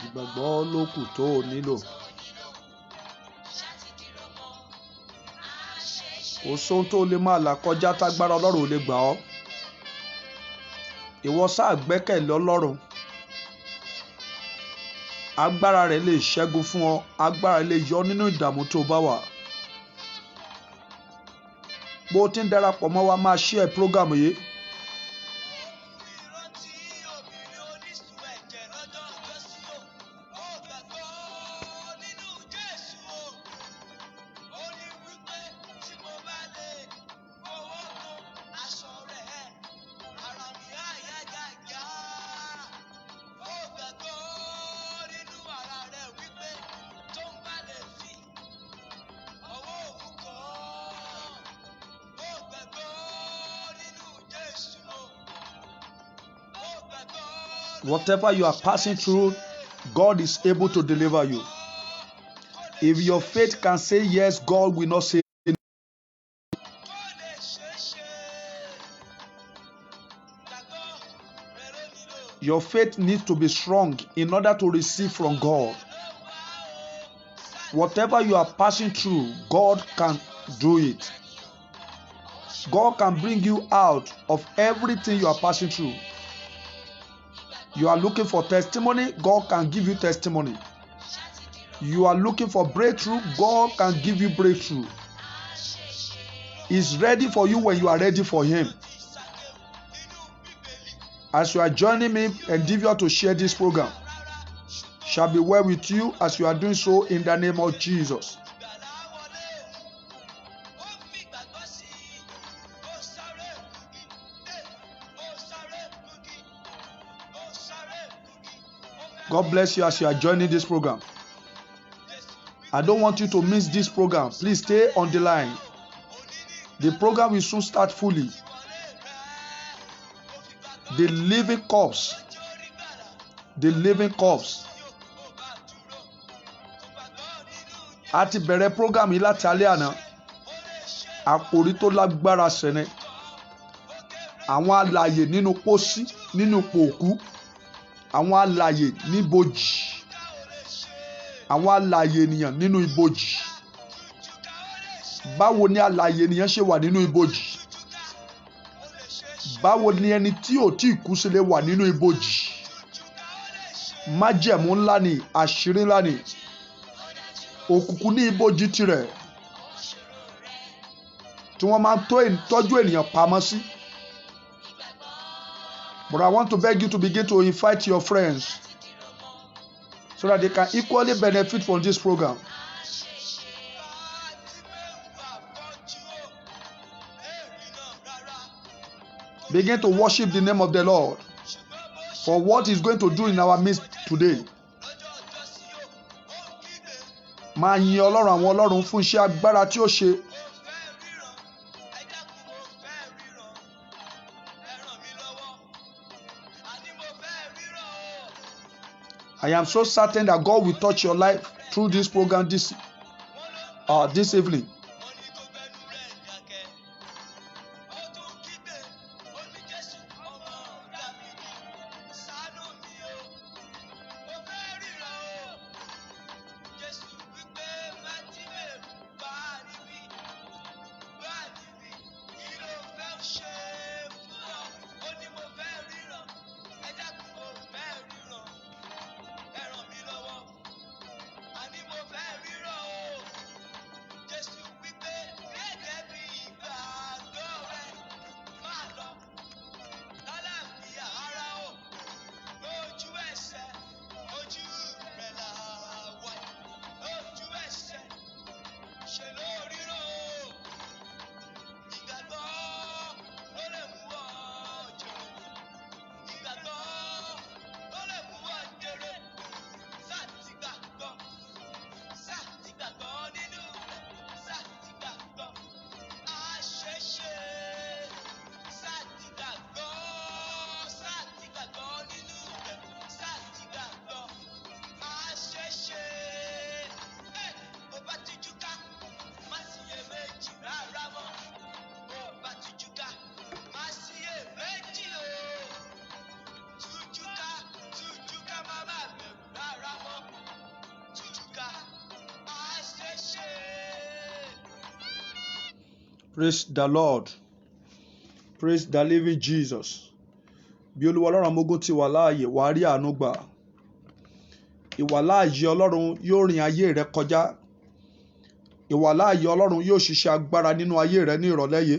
Ìgbàgbọ́ ló kù tó o nílò. Kò sóhun tó lè máa là kọjá tágbára Ọlọ́run ò lè gbà ọ́. Ìwọ sáà gbẹ́kẹ̀lé Ọlọ́run. Agbára rẹ̀ lè ṣẹ́gun fún ọ. Agbára lè yọ nínú ìdààmú tó bá wà. Bó o ti ń darapọ̀ mọ́ wa máa share program yìí. Whatever you are passing through, God is able to deliver you. If your faith can say yes, God will not say no. Your faith needs to be strong in order to receive from God. Whatever you are passing through, God can do it. God can bring you out of everything you are passing through. You are looking for testimony, God can give you testimony. You are looking for breakthrough, God can give you breakthrough. He's ready for you when you are ready for Him. As you are joining me, endeavor to share this program. Shall be well with you as you are doing so in the name of Jesus. God bless you as you are joining this program. I don't want you to miss this program. Please stay on the line. The program will soon start fully. The living corpse. The living corpse. A ti bẹ̀rẹ̀ program yìí láti alẹ́ àná. Àkòrí tó lágbára sẹ̀nẹ̀. Àwọn alààyè nínú pósí, nínú pòkú. Àwọn alààyè ní ibojì. Àwọn alààyè ènìyàn nínú ibojì. Báwo ni alààyè ènìyàn ṣe wà nínú ibojì? Báwo ni ẹni tí ò tí kú ṣe lè wà nínú ibojì? Májẹ̀mú ńlá ni, àṣírí ńlá ni. Òkùnkùn ní ibojì tirẹ̀. tí wọ́n máa ń tọ́jú ènìyàn pamọ́ sí. But I want to beg you to begin to invite your friends so that they can equally benefit from this program. Begin to worship the name of the Lord for what He's going to do in our midst today. Máa yin Ọlọ́run àwọn ọlọ́run fún iṣẹ́ agbára tí ó ṣe. I am so certain that God will touch your life through this program this evening. Praise the Lord. Praise the living Jesus. Bí Olúwa Ọlọ́run amógún ti wà láàyè, wà á rí àánú gbà. Ìwàláàyè Ọlọ́run yóò rìn ayé rẹ kọjá. Ìwàláàyè Ọlọ́run yóò ṣiṣẹ́ agbára nínú ayé rẹ ní ìrọ̀lẹ́ yìí.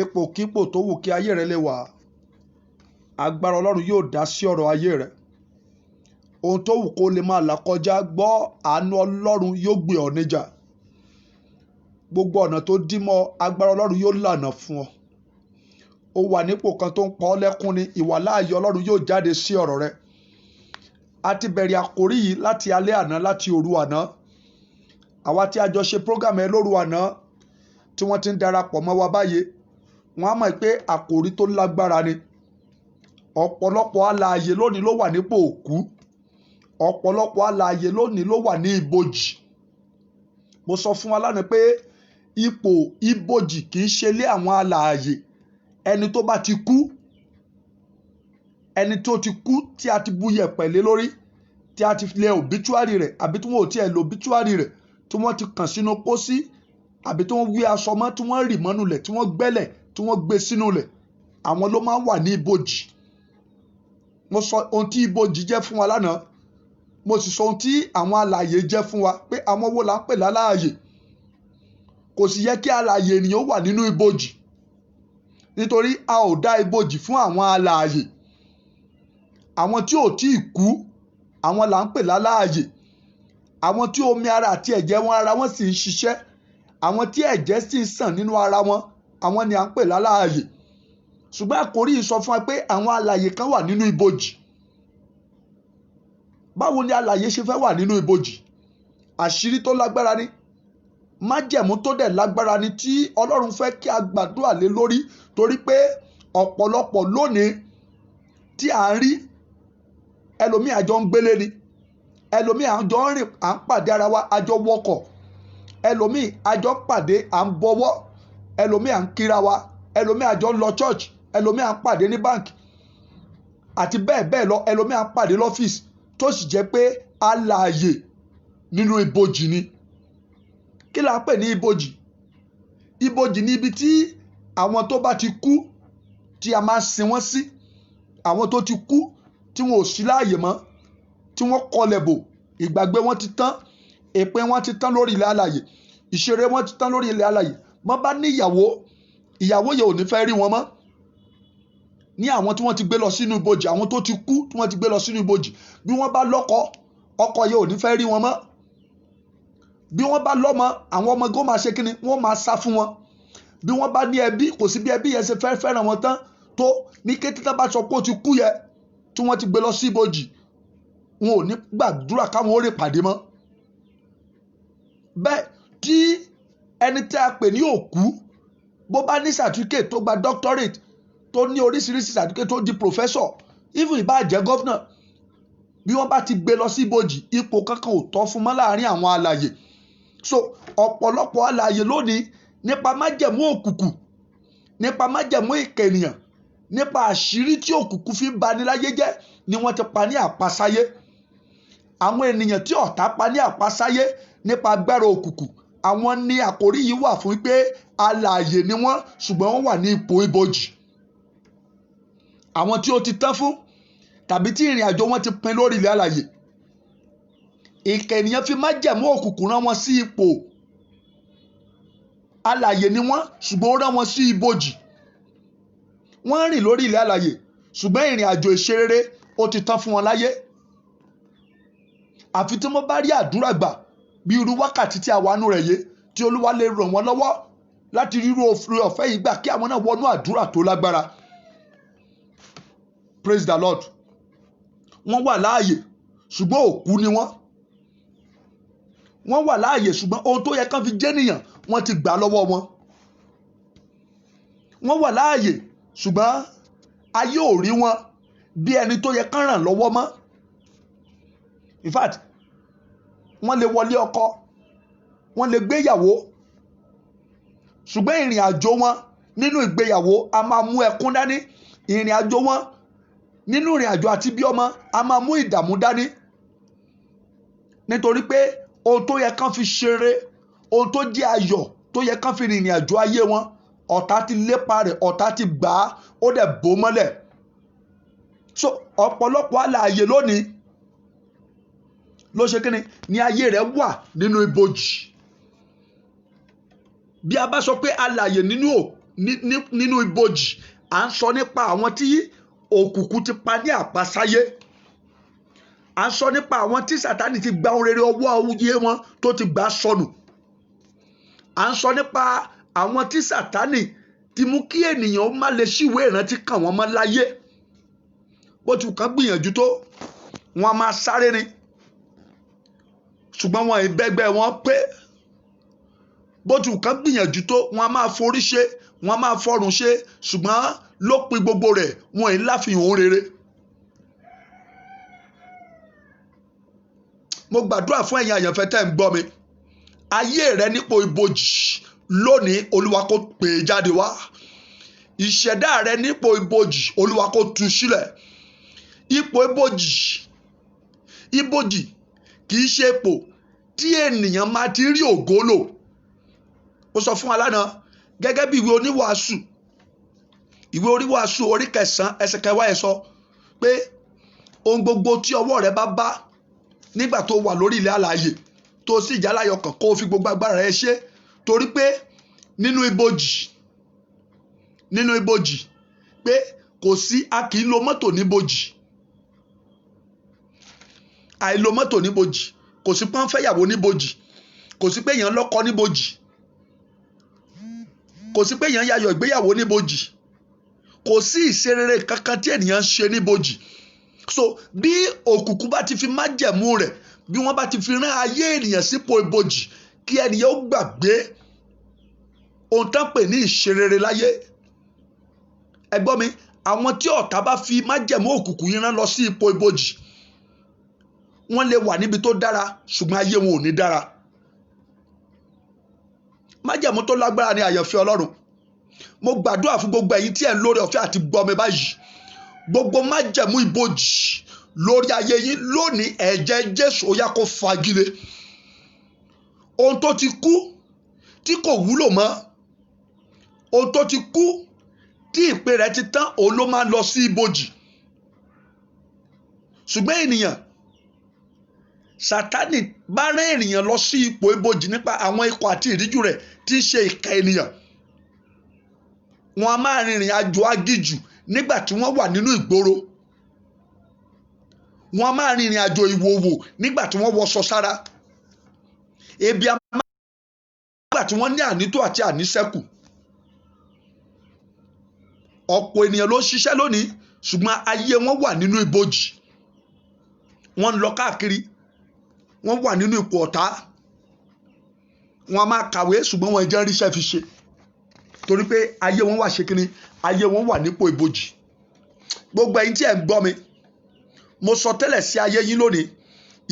Ipòkípò tó wù kí ayé rẹ lè wà, agbára Ọlọ́run yóò dá sí ọ̀rọ̀ ayé rẹ. Ohun tó wù kó lè máa là kọjá, gbọ́ àánú Ọlọ́run yóò gbé ọ níjà. Gbogbo ọ̀nà tó dí mọ́, agbára Ọlọ́run yóò lànà fún ọ. Ó wà nípò kan tó ń pa ọ́ lẹ́kún ni, ìwàláàyè Ọlọ́run yóò jáde sí ọ̀rọ̀ rẹ. A ti bẹ̀rẹ̀ àkórí yìí láti alẹ́ àná, láti òru àná. Àwa tí a jọ ṣe program ẹ lóru àná tí wọ́n ti ń darapọ̀ mọ́ wa báyìí, wọ́n á mọ̀ pé àkórí tó lágbára ni. Ọ̀pọ̀lọpọ̀ alààyè lónìí ló wà nípò òkú. Ọ̀pọ̀lọpọ̀ alààyè lónìí ló wà ní ibojì. Mo sọ fún wa lánàá pé ipò ibojì kì í ṣe lé àwọn alààyè. Ẹni tó bá ti kú, ẹni tó ti kú tí a ti bu yẹ̀pẹ̀ lé lórí, tí a ti lẹ̀ obituary rẹ̀, àbí tí wọ́n ò tiẹ̀ lo obituary rẹ̀, tí wọ́n ti kàn sínú pósí, àbí tí wọ́n wé aṣọ mọ́, tí wọ́n rì mọ́nú lẹ̀, tí wọ́n gbẹ́lẹ̀, tí wọ́n gbé sínú lẹ̀, àwọn ló máa ń wà ní ibojì. Mo sọ ohun tí ibojì jẹ́ fún wa lánàá. Mo sì sọ ohun tí àwọn alààyè jẹ́ fún wa, pé àwọn wo là ń pè lálààyè. Kò sì yẹ kí alààyè ènìyàn wà nínú ibojì, nítorí a ò dá ibojì fún àwọn alààyè. Àwọn tí ò tí ì kú, àwọn là ń pè lálààyè. Àwọn tí omi ara àti ẹ̀jẹ̀ wọn ara wọn sì ń ṣiṣẹ́, àwọn tí ẹ̀jẹ̀ sì ń sàn nínú ara wọn, àwọn ni à ń pè lálààyè. Ṣùgbọ́n àkórí yìí sọ fún wa pé àwọn alààyè kan wà nínú ibojì. Báwo ni alààyè ṣe fẹ́ wà nínú ibojì? Àṣírí tó lágbára ni, májẹ̀mú tó dẹ̀ lágbára ni tí Ọlọ́run fẹ́ kí a gbàdúrà lé lórí, torí pé ọ̀pọ̀lọpọ̀ lónìí tí à ń rí, ẹlòmíì àjọ ń gbélé ni, ẹlòmíì àjọ ń rìn, à ń pàdé ara wa, àjọ wọkọ̀, ẹlòmíì àjọ pàdé, à ń bọwọ́, ẹlòmíì à ń kíra wa, ẹlòmíì àjọ ń lọ church, ẹlòmíì à ń pàdé ní báǹkì àti bẹ́ẹ̀ bẹ́ẹ̀ lọ, ẹlòmíì à ń pàdé lọ́fíìsì, tó sì jẹ́ pé alààyè nínú ibojì ni. Kí la ń pè ní ibojì? Ibojì ni ibi tí àwọn tó bá ti kú tí a máa ń sin wọ́n sí. Àwọn tó ti kú tí wọn ò sí láàyè mọ́, tí wọ́n kọlẹ̀ bò, ìgbàgbé wọn ti tán, èpè wọn ti tán lórí ilẹ̀ alààyè, ìṣeré wọn ti tán lórí ilẹ̀ alààyè. wọ́n bá ní ìyàwó yẹn ò ní fẹ́ rí wọn mọ́. Ní àwọn tí wọ́n ti gbé lọ sínú ibojì, àwọn tó ti kú tí wọ́n ti gbé lọ sínú ibojì, bí wọ́n bá lọ́kọ, ọkọ yẹn ò ní fẹ́ rí wọn mọ́. Bí wọ́n bá lọ́mọ, àwọn ọmọ gan máa ṣe kíni, wọ́n máa sá fún wọn. Bí wọ́n bá ní ẹbí, kò sí bí ẹbí yẹn ṣe fẹ́ràn wọn tán tó, ní kété tá bá sọ pé ó ti kú yẹ tí wọ́n ti gbé lọ sí ibojì, wọn ò ní gbàdúrà káwọn ó rè pàdé mọ́. Bẹ́ẹ̀ tí ẹni tí a pè ní òkú bó bá ní certificate tó gba doctorate tó ní oríṣiríṣi certificate tó di professor, even ìbá jẹ́ governor, bí wọ́n bá ti gbé lọ sí ibojì, ipò kankan ò tọ́ fún mọ́ láàrin àwọn alààyè. So ọ̀pọ̀lọpọ̀ alààyè lónìí nípa májẹ̀mú òkùnkùn, nípa májẹ̀mú ìkẹnìyàn, nípa àṣírí tí òkùnkùn fi ń bani láyé jẹ́ ni wọ́n ti pa ní àpasáyé. Àwọn ènìyàn tí ọ̀tá pa ní àpasáyé nípa agbára òkùnkùn, àwọn ní àkórí yìí wà fún pé alààyè ni wọ́n ṣùgbọ́n wọ́n wà ní ipò ibojì. Àwọn tí ó ti tán fún tàbí tí ìrìn àjò wọn ti pin lórí ilẹ̀ alààyè, ìkẹnìyàn fi májẹ̀mú òkùnkùn rán wọn sí ipò alààyè ni wọ́n ṣùgbọ́n ó rán wọn sí ibojì. Wọ́n rìn lórí ilẹ̀ alààyè ṣùgbọ́n ìrìn àjò ìṣerere ó ti tán fún wọn láyé. Àfi tí wọ́n bá rí àdúrà gbà bí irú wákàtí tí a wà nù rẹ̀ yé, tí Olúwa lè ràn wọ́n lọ́wọ́ láti rírú ọ̀fẹ́ yìí gbà kí àwọn náà wọnú àdúrà tó lágbára. Praise the Lord. Wọ́n wà láàyè ṣùgbọ́n òkú ni wọ́n. Wọ́n wà láàyè ṣùgbọ́n ohun tó yẹ kán fi jẹ́nìyàn wọ́n ti gbà lọ́wọ́ wọn. Wọ́n wà láàyè ṣùgbọ́n ayé ò rí wọn bí ẹni tó yẹ kán ràn lọ́wọ́ mọ́. In fact, wọ́n lè wọlé ọkọ, wọ́n lè gbéyàwó, ṣùgbọ́n ìrìn àjò wọn nínú ìgbéyàwó a máa mú ẹkún dání. Ìrìn àjò wọn nínú ìrìn àjò àti bí ọmọ a máa mú ìdààmú dání. Nítorí pé ohun tó yẹ kán fi ṣeré, ohun tó jẹ́ ayọ̀ tó yẹ kán fi rìnrìn àjò ayé wọn, ọ̀tá ti lépa rẹ̀, ọ̀tá ti gbà á, ó dẹ̀ bò mọ́lẹ̀. So ọ̀pọ̀lọpọ̀ alààyè lónìí ló ṣe kíni ní ayé rẹ̀ wà nínú ibojì. Bí a bá sọ pé alààyè nínú ibojì, à ń sọ nípa àwọn tí òkùnkùn ti pa ní àpasáyé. À ń sọ nípa àwọn tí Sátánì ti gba ohun rere ọwọ́ ayé wọn tó ti gbà sọnù. À ń sọ nípa àwọn tí Sátánì ti mú kí ènìyàn má lè ṣíwèé ìrántí kàn wọ́n mọ́ láyé. Bó ti kàn gbìyànjú tó, wọ́n á máa sáré ni ṣùgbọ́n wọn ìbẹ́gbẹ́ wọn pé. Bó ti kàn gbìyànjú tó, wọ́n á máa forí ṣe, wọ́n á máa fọrùn ṣe, ṣùgbọ́n lópin gbogbo rẹ̀ wọn ì láfihàn ohun rere. Mo gbàdúrà fún ẹ̀yin àyànfẹ́ tẹ́ ń gbọ́ mi. Ayé rẹ nípò ibojì lónìí, Olúwa kó pè é jáde wá. Ìṣẹ̀dá rẹ nípò ibojì, Olúwa kó tú sílẹ̀. Ipò ibojì kì í ṣe ipò tí ènìyàn máa ti rí ògo lò. Ó sọ fún wa lánàá gẹ́gẹ́ bí ìwé oníwàásù orí 9 ẹsẹ̀ 10 sọ pé ohun gbogbo tí ọwọ́ rẹ bá bá nígbà tó wà lórí ilẹ̀ alààyè tó sì jẹ́ aláyọ̀ kan kó o fi gbogbo agbára rẹ ṣe, torí pé nínú ibojì pé kò sí, a kì í lo mọ́tò níbojì. Àìlo mọ́tò níbojì, kò sí pọ́n fẹ́yàwó níbojì, kò sí pé èèyàn lọ́kọ níbojì, kò sí pé èèyàn yayọ̀ ìgbéyàwó níbojì, kò sí ìṣerere kankan tí ènìyàn ṣe níbojì. So bí òkùnkùn bá ti fi májẹ̀mú rẹ̀, bí wọ́n bá ti fi rán ayé ènìyàn sípò ibojì, kí ènìyàn ó gbàgbé ohun tán pè ní ìṣerere láyé. Ẹ gbọ́ mi, àwọn tí ọ̀tá bá fi májẹ̀mú òkùnkùn yìí rán lọ sí ipò ibojì, wọ́n lè wà níbi tó dára ṣùgbọ́n ayé wọn ò ní dára. Májẹ̀mú tó lágbára ni àyànfẹ́ Ọlọ́run. Mo gbàdúrà fún gbogbo ẹ̀yin tí ẹ̀ ń lórí ọ̀fẹ́ àti gbọ́ mi báyìí. Gbogbo májẹ̀mú ibojì lórí ayé yín lónìí, ẹ̀jẹ̀ Jésù ó yá kó fagilé. Ohun tó ti kú tí kò wúlò mọ́, ohun tó ti kú tí ìpè rẹ̀ ti tán, òun ló máa lọ sí ibojì. Ṣùgbọ́n ènìyàn Sátánì bá rán ènìyàn lọ sí ipò ibojì nípa àwọn ikọ̀ àti ìríjú rẹ̀ tí ń ṣe ìkà ènìyàn, wọn a máa rìnrìn àjò agíjù nígbà tí wọ́n wà nínú ìgboro. Wọn a máa rìnrìn àjò ìwòwò nígbà tí wọ́n wọṣọ sára. Ebi a máa nígbà tí wọ́n ní ànító àti àníṣẹ́kù. Ọ̀pọ̀ ènìyàn ló ń ṣiṣẹ́ lónìí ṣùgbọ́n ayé wọn wà nínú ibojì. Wọ́n ń lọ káàkiri, wọ́n wà nínú ipò ọ̀tá. Wọ́n a máa kàwé ṣùgbọ́n wọn jẹ́ ríṣẹ́ fi ṣe torí pé ayé wọn wà ṣe kíni, ayé wọn wà nípò ibojì. Gbogbo ẹ̀yin tí ẹ ń gbọ́ mi, mo sọ tẹ́lẹ̀ sí ayé yín lónìí,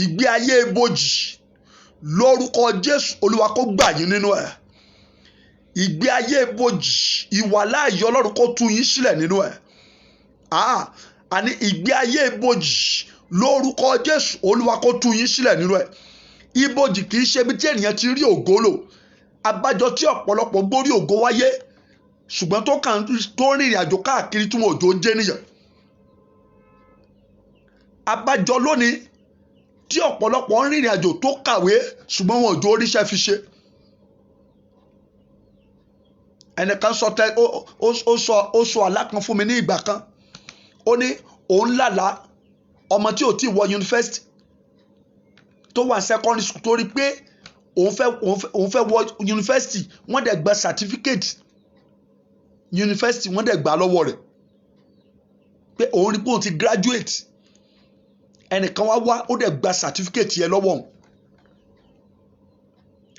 ìgbé ayé ibojì lórúkọ Jésù Olúwa kó gbà yín nínú ẹ̀. Ìgbé ayé ibojì, ìwàláàyè Ọlọ́run kó tú yín sílẹ̀ nínú ẹ̀. Àní ìgbé ayé ibojì lórúkọ Jésù Olúwa kó tú yín sílẹ̀ nínú ẹ̀. Ibojì kì í ṣe ibi tí ènìyàn ti rí ògo lò. Abájọ tí ọ̀pọ̀lọpọ̀ gbórí ògo wáyé ṣùgbọ́n tó rìnrìn àjò káàkiri tí wọn ò jò jẹ́ nìyẹn. Abájọ lónìí tí ọ̀pọ̀lọpọ̀ ń rìnrìn àjò tó kàwé ṣùgbọ́n wọn ò jò oríṣẹ́ fi ṣe. Ẹnìkan ó sọ àlá kan fún mi ní ìgbà kan. Ó ní òun lálàá ọmọ tí ò tí wọ yunifásitì tó wà secondary school torí pé òun fẹ́ wọ yunifásitì, wọ́n dẹ̀ gba certificate yunifásitì, wọ́n dẹ̀ gbà lọ́wọ́ rẹ̀ pé òun rí pé òun ti graduate. Ẹnìkan wá ó dẹ̀ gba certificate yẹn lọ́wọ́ òun.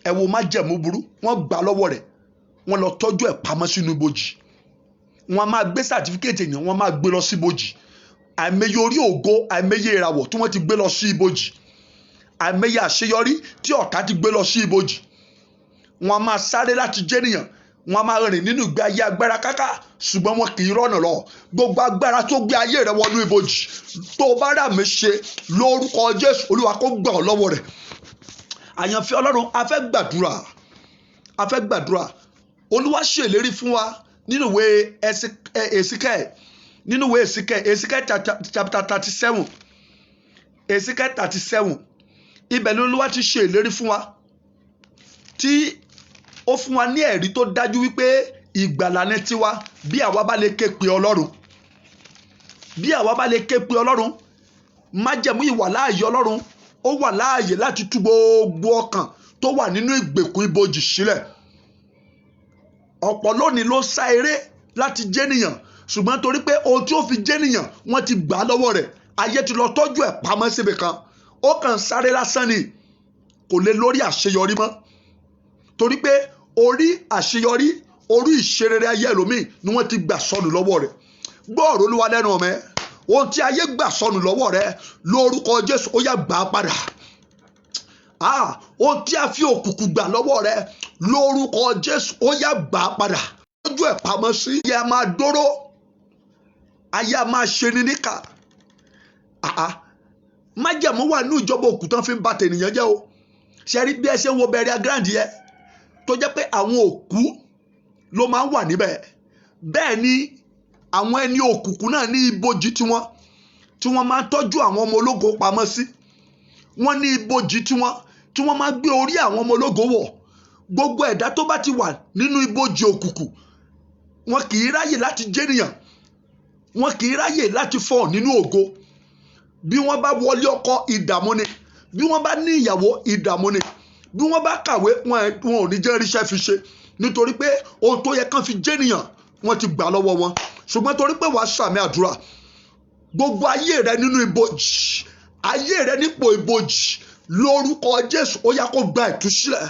Ẹ wo májẹ̀mú burú, wọ́n gbà lọ́wọ́ rẹ̀, wọ́n lọ tọ́jú ẹ̀ pamọ́ sínú ibojì. Wọ́n máa gbé certificate yẹn, wọ́n máa gbé lọ sí ibojì. Àìmọye orí ògo, àìmọye ìràwọ̀ tí wọ́n ti gbé lọ sí ibojì. Àìmọye àṣeyọrí tí ọ̀tá ti gbé lọ sí ibojì. Wọ́n máa sáré láti jẹ́nìyàn, wọ́n máa rìn nínú ìgbé ayé agbára káká ṣùgbọ́n wọn kì í rọ́nà lọ. Gbogbo agbára tó gbé ayé rẹ wọnú ibojì, tó bá rà mí ṣe lórúkọ Jésù Olúwa kó gbà ọ́ lọ́wọ́ rẹ̀. Àyànfẹ́ Ọlọ́run, a fẹ́ gbàdúrà. Olúwa ṣèlérí fún wa nínú ìwé Èsíkẹ́ẹ̀ chapter 37. Èsíkẹ́ẹ̀ 37. Ibẹ̀ ni Olúwa ti ṣe ìlérí fún wa, tí ó fún wa ní ẹ̀rí tó dájú wípé ìgbàlà ni tiwa bí àwa bá lè ké pe Ọlọ́run. Bí àwa bá lè ké pe Ọlọ́run, májẹ̀mú ìwàláàyè Ọlọ́run ó wà láàyè láti tú gbogbo ọkàn tó wà nínú ìgbèkùn ibojì sílẹ̀. Ọ̀pọ̀ lónìí ló sá eré láti jẹ́nìyàn ṣùgbọ́n torí pé ohun tí ó fi jẹ́nìyàn wọ́n ti gbà lọ́wọ́ rẹ̀. Ayé ti lọ tọ́jú ẹ̀ pamọ́ síbi kan. Ó kàn sáré lásán ni, kò lè lórí àṣeyọrí mọ́ torí pé orí àṣeyọrí, orí ìṣerere ayé ẹlòmíì ni wọ́n ti gbà sọnù lọ́wọ́ rẹ̀. Gbọ́ ọ̀rọ̀ Olúwa lẹ́nu ọmọ ẹ, ohun tí ayé gbà sọnù lọ́wọ́ rẹ̀ lórúkọ Jésù ó yá gbà á padà. Ohun tí a fi òkùnkùn gbà lọ́wọ́ rẹ̀ lórúkọ Jésù ó yá gbà á padà. Lójú ẹ̀ pamọ́ sí, ayé a máa dóró, ayé a máa ṣe ní níkà. Májẹ̀mú wà ní ìjọba òkùnkùn fi ń ba tènìyàn jẹ́ o. Ṣe rí bí ẹ ṣe ń wo Burial Ground yẹn tó jẹ́ pé àwọn òkú ló máa ń wà níbẹ̀. Bẹ́ẹ̀ ni àwọn ẹni òkùnkùn náà ní ibojì tiwọn tí wọ́n máa ń tọ́jú àwọn ọmọ ológo pamọ́ sí. Wọ́n ní ibojì tiwọn tí wọ́n máa ń gbé orí àwọn ọmọ ológo wọ̀. Gbogbo ẹ̀dá tó bá ti wà nínú ibojì òkùnkùn, wọn kì í ráyè láti jẹ́nìyàn, wọn kì í ráyè láti fọ̀ nínú ògo. Bí wọ́n bá wọlé ọkọ, ìdààmú ni. Bí wọ́n bá ní ìyàwó, ìdààmú ni. Bí wọ́n bá kàwé, wọn ò ní jẹ́ ríṣẹ́ fi ṣe nítorí pé ohun tó yẹ kán fi jẹ́nìyàn wọ́n ti gbà lọ́wọ́ wọn. Ṣùgbọ́n torí pé wàá sàmì àdúrà, gbogbo ayé rẹ nínú ibojì, ayé rẹ nípò ibojì lórúkọ Jésù ó yá kó gba ìtúsílẹ̀.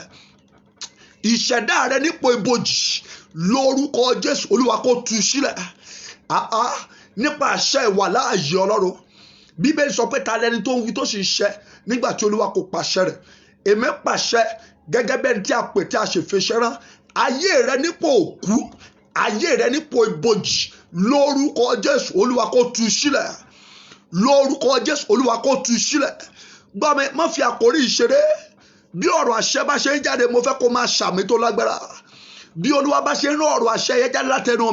Ìṣẹ̀dá rẹ nípò ibojì lórúkọ Jésù Olúwa kó tú sílẹ̀. Nípa àṣẹ ìwàláàyè Ọlọ́run, Bíbélì sọ pé ta lẹni tó ń wí tó sì ń ṣẹ nígbà tí Olúwa kò pàṣẹ rẹ̀. Èmi pàṣẹ gẹ́gẹ́ bẹ́ẹ̀ ni tí a pè tí a ṣe fẹsẹ̀ rán. Ayé rẹ nípò òkú, ayé rẹ nípò ibojì lórúkọ Jésù Olúwa kó tú sílẹ̀. Lórúkọ Jésù Olúwa kó tú sílẹ̀. Gbọ́ mi, má fi àkórí ìṣeré. Bí ọ̀rọ̀ àṣẹ bá ṣe ń jáde, mo fẹ́ kó máa ṣàmì tó lágbára. Bí Olúwa bá ṣe ń rán ọ̀rọ̀ àṣẹ yẹn jáde látẹnu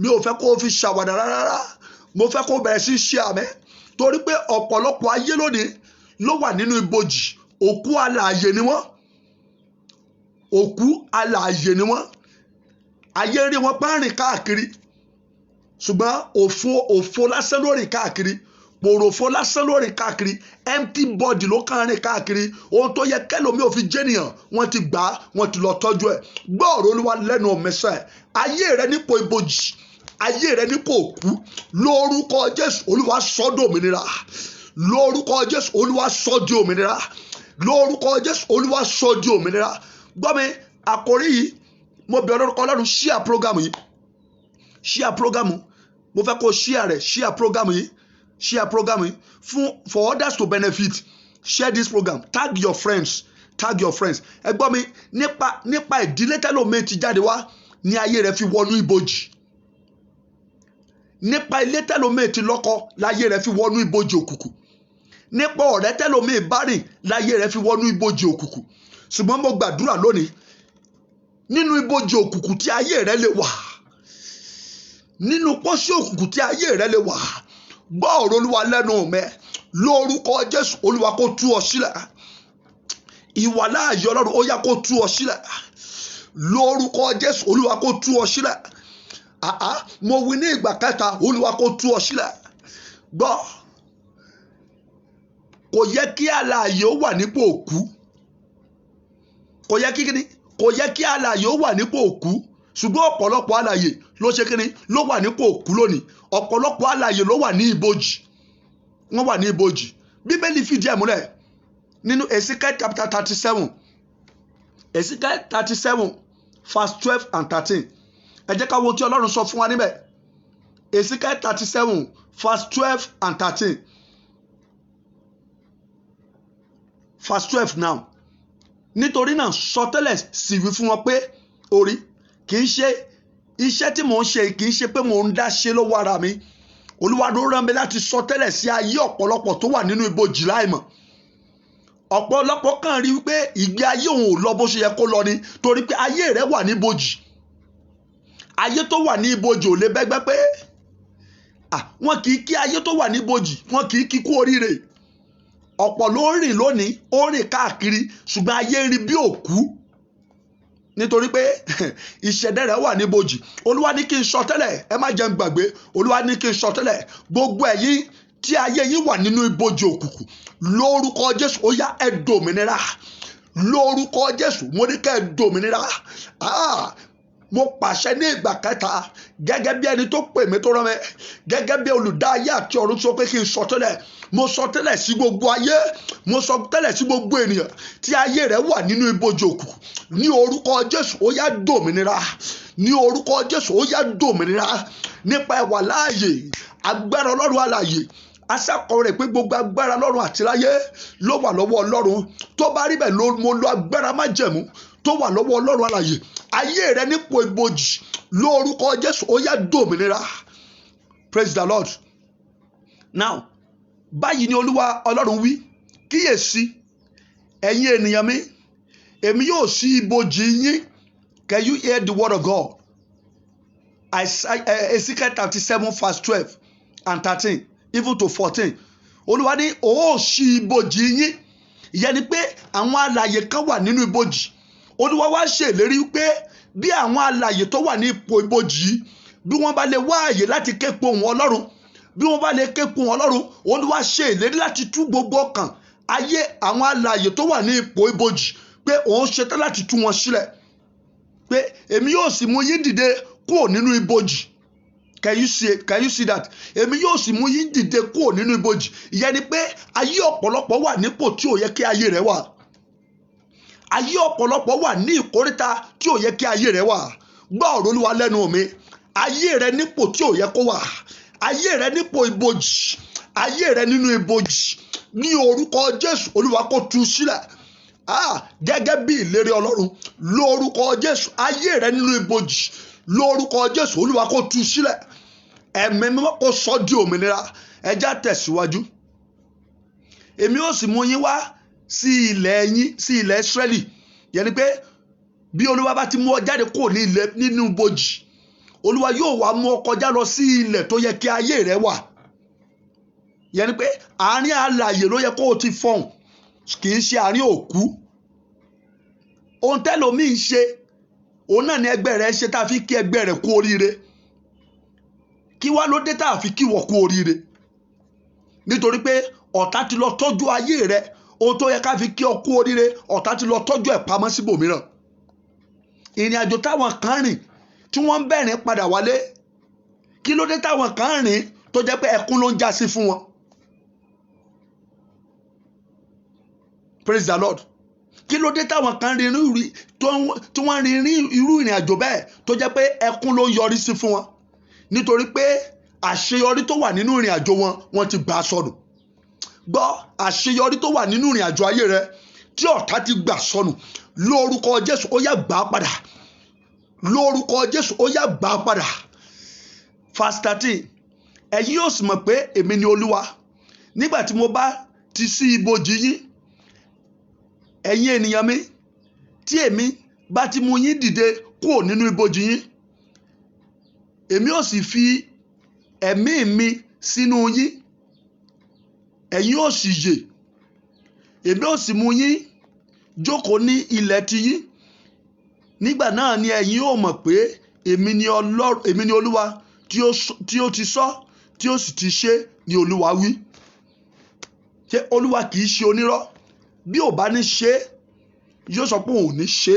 mi ò fẹ́ kó o fi ṣàwàdà rárá. Mo fẹ́ kó o bẹ̀rẹ̀ sí ṣe àmì torí pé ọ̀pọ̀lọpọ̀ ayé lónìí ló wà nínú ibojì òkú alààyè ni wọ́n òkú alààyè ni wọ́n ayé rí wọn párìn káàkiri ṣùgbọ́n òfo lásán ló rìn káàkiri pòròfo lásán ló rìn káàkiri empty body ló kàn rìn káàkiri ohun tó yẹ kẹlòmí ò fi jẹ́nìyàn wọ́n ti gbà á wọ́n ti lọ tọ́jú ẹ̀ gbọ́ ọ̀rọ̀ Olúwa lẹ́nu ọ̀mẹ́sẹ̀ ayé rẹ nípò ibojì ayé rẹ nípò òkú lórúkọ Jésù Olúwa sọ di òmìnira lórúkọ Jésù Olúwa sọ di òmìnira lórúkọ Jésù Olúwa sọ di òmìnira gbọ́ mi àkòrí yìí mo bẹ̀ Ọlọ́run share program yìí share program mo fẹ́ kó share rẹ̀ share program yìí for others to benefit share this program tag your friends ẹ gbọ́ mi nípa ìdílé tẹ́lòmíì ti jáde wá ní ayé rẹ̀ fi wọnú ibojì nípa ilé tẹ́lòmíì ti lọ́kọ láyé rẹ̀ fi wọnú ibojì òkùnkùn nípa ọ̀rẹ́ tẹ́lòmíì bá rìn láyé rẹ̀ fi wọnú ibojì òkùnkùn ṣùgbọ́n mo gbàdúrà lónìí nínú ibojì òkùnkùn tí ayé rẹ̀ lè wà nínú pósí òkùnkùn tí ayé rẹ̀ lè wà gbọ́ ọ̀rọ̀ Olúwa lẹ́nu mẹ́ lórúkọ Jésù Olúwa kó tú ọ sílẹ̀ ìwàláàyè Ọlọ́run ó yá kó tú ọ sílẹ̀ lórúkọ Jésù Olúwa kó tú ọ sílẹ̀ mo wí ní ìgbà kẹta Olúwa kó tú ọ sílẹ̀ gbọ́ kò yẹ kí alààyè ó wà nípò òkú kò yẹ kí alààyè ó wà nípò òkú ṣùgbọ́n ọ̀pọ̀lọpọ̀ alààyè ló ṣe kíni ló wà nípò òkú lónìí ọ̀pọ̀lọpọ̀ alààyè ló wà ní ibojì wọ́n wà ní ibojì Bíbélì fìdí ẹ̀ múlẹ̀ nínú Ezekiel chapter 37 verse 12 and 13 ẹ jẹ́ ká wo tí Ọlọ́run sọ fún wa níbẹ̀ Ezekiel 37 verse 12 and 13 verse 12 now nítorí náà sọtẹ́lẹ̀ sì wí fún wọn pé orí kì í ṣe iṣẹ́ tí mò ń ṣe kì í ṣe pé mò ń dá ṣe lọ́wọ́ ara mi Olúwa ló rán mi láti sọtẹ́lẹ̀ sí ayé ọ̀pọ̀lọpọ̀ tó wà nínú ibojì láìmọ̀ ọ̀pọ̀lọpọ̀ kàn rí wípé ìgbé ayé òun ò lọ bó ṣe yẹ kó lọ ni torí pé ayé rẹ̀ wà ní ibojì ayé tó wà ní ibojì ò lè bẹ́gbẹ́ pé wọn kì í kí ayé tó wà ní ibojì wọn kì í kí kú oríire ọ̀pọ̀ ló ń rìn lónìí ó rìn káàkiri ṣùgbọ́n ayé ń rí bí òkú nítorí pé ìṣẹ̀dá rẹ̀ wà níbojì Olúwa ní kí n sọ tẹ́lẹ̀ ẹ má jẹ́ n gbàgbé Olúwa ní kí n sọ tẹ́lẹ̀ gbogbo ẹ̀yin tí ayé yín wà nínú ibojì òkùnkùn lórúkọ Jésù ó yá ẹ dòmìnira lórúkọ Jésù mo ní ká ẹ dòmìnira mo pàṣẹ ní ìgbà kẹta gẹ́gẹ́ bí ẹni tó pè mí tó rán mi gẹ́gẹ́ bí olùdá ayé àti ọ̀run sọ pé kí n sọ tẹ́lẹ̀ mo sọ tẹ́lẹ̀ sí gbogbo ayé mo sọ tẹ́lẹ̀ sí gbogbo ènìyàn tí ayé rẹ̀ wà nínú ibojì òkùnkùn ní orúkọ Jésù ó yá dòmìnira ní orúkọ Jésù ó yá dòmìnira nípa ìwà láàyè agbára Ọlọ́run alààyè aṣàkọọ́ rẹ̀ pé gbogbo agbára lọ́run àti láyé ló wà lọ́wọ́ Ọlọ́run tó bá rí bẹ́ẹ̀ mo lo agbára májẹ̀mú tó wà lọ́wọ́ Ọlọ́run alààyè ayé rẹ nípò ibojì lórúkọ Jésù ó yá dòmìnira praise the Lord. Now báyìí ni Olúwa Ọlọ́run wí kíyèsí ẹ̀yin ènìyàn mi èmi yóò ṣí ibojì yín. Can you hear the word of God? Ezekiel 37 verse 12 and 13 even to 14 Olúwa ní ó ṣí ibojì yín ìyẹn ni pé àwọn alààyè kan wà nínú ibojì Olúwa wá ṣèlérí pé bí àwọn alààyè tó wà ní ipò ibojì bí wọ́n bá lè wá àyè láti ké pe ohùn Ọlọ́run bí wọ́n bá lè ké pe ohùn Ọlọ́run Olúwa ṣèlérí láti tú gbogbo ọkàn ayé àwọn alààyè tó wà ní ipò ibojì pé òun ṣetán láti tú wọn sílẹ̀ pé èmi yóò sì mú yín dìde kúrò nínú ibojì. Can you see that? Èmi yóò sì mú yín dìde kúrò nínú ibojì ìyẹn ni pé ayé ọ̀pọ̀lọpọ̀ wà nípò tí ò yẹ kí ayé rẹ̀ wà ayé ọ̀pọ̀lọpọ̀ wà ní ìkóríta tí ò yẹ kí ayé rẹ̀ wà gbọ́ ọ̀rọ̀ Olúwa lẹ́nu mi ayé rẹ̀ nípò tí ò yẹ kó wà ayé rẹ̀ nípò ibojì ayé rẹ̀ nínú ibojì ní orúkọ Jésù Olúwa kó tú sílẹ̀ gẹ́gẹ́ bí ìlérí Ọlọ́run lórúkọ Jésù ayé rẹ̀ nínú ibojì lórúkọ Jésù Olúwa kó tú sílẹ̀ ẹ̀mí mímọ́ kó sọ di òmìnira ẹjá tẹ̀síwájú èmi ó sì mú yín wá sí ilẹ̀ yín sí ilẹ̀ Ísírẹ́lì yẹn ni pé bí Olúwa bá ti mú ọ jáde kúrò ní ilẹ̀ nínú ibojì Olúwa yóò wá mú ọ kọjá lọ sí ilẹ̀ tó yẹ kí ayé rẹ wà yẹn ni pé àárín alààyè ló yẹ kó o ti fọhùn, kì í ṣe àárín òkú. Ohun tẹ́lòmíì ṣe òun náà ni ẹgbẹ́ rẹ̀ ṣe tá a fi kí ẹgbẹ́ rẹ̀ kú oríire. Kí wá ló dé tá a fi kí wọ́n kú oríire? Nítorí pé ọ̀tá ti lọ tọ́jú ayé rẹ̀. Ohun tó yẹ ká fi kí ọ kú oríire, ọ̀tá ti lọ tọ́jú ẹ̀ pamọ́ síbòmíràn. Ìrìn àjò táwọn kan rìn tí wọ́n ń bẹ̀rẹ̀ padà wálé, kí ló dé táwọn kan rìn tó jẹ́ pé ẹkún ló ń já sí fún wọn? Praise the Lord. Kí ló dé táwọn kan rìn tí wọ́n rìn irú ìrìn àjò bẹ́ẹ̀ tó jẹ́ pé ẹkún ló ń yọrí sí fún wọn? Nítorí pé àṣeyọrí tó wà nínú ìrìn àjò wọn, wọ́n ti gbà sọnù. Gbọ́, àṣeyọrí tó wà nínú ìrìn àjò ayé rẹ tí ọ̀tá ti gbà sọnù, lórúkọ Jésù ó yá gbà padà. Lórúkọ Jésù ó yá gbà padà. Verse 13, ẹ̀yin yóò sì mọ̀ pé èmi ni Olúwa nígbà tí mo bá ti ṣí ibojì yín, ẹ̀yin ènìyàn mi, tí èmi bá ti mú yín dìde kúrò nínú ibojì yín, èmi ó sì fi ẹ̀mí mi sínú yín, ẹ̀yin ó sì yè, èmi ó sì mú yín jókòó ní ilẹ̀ ti yín. Nígbà náà ni ẹ̀yin ó mọ̀ pé èmi ni Olúwa tí ó ti sọ tí ó sì ti ṣe ni Olúwa wí. Ṣé Olúwa kì í ṣe onírọ́? Bí ò bá ní ṣe, yóò sọ pé òun ò ní ṣe.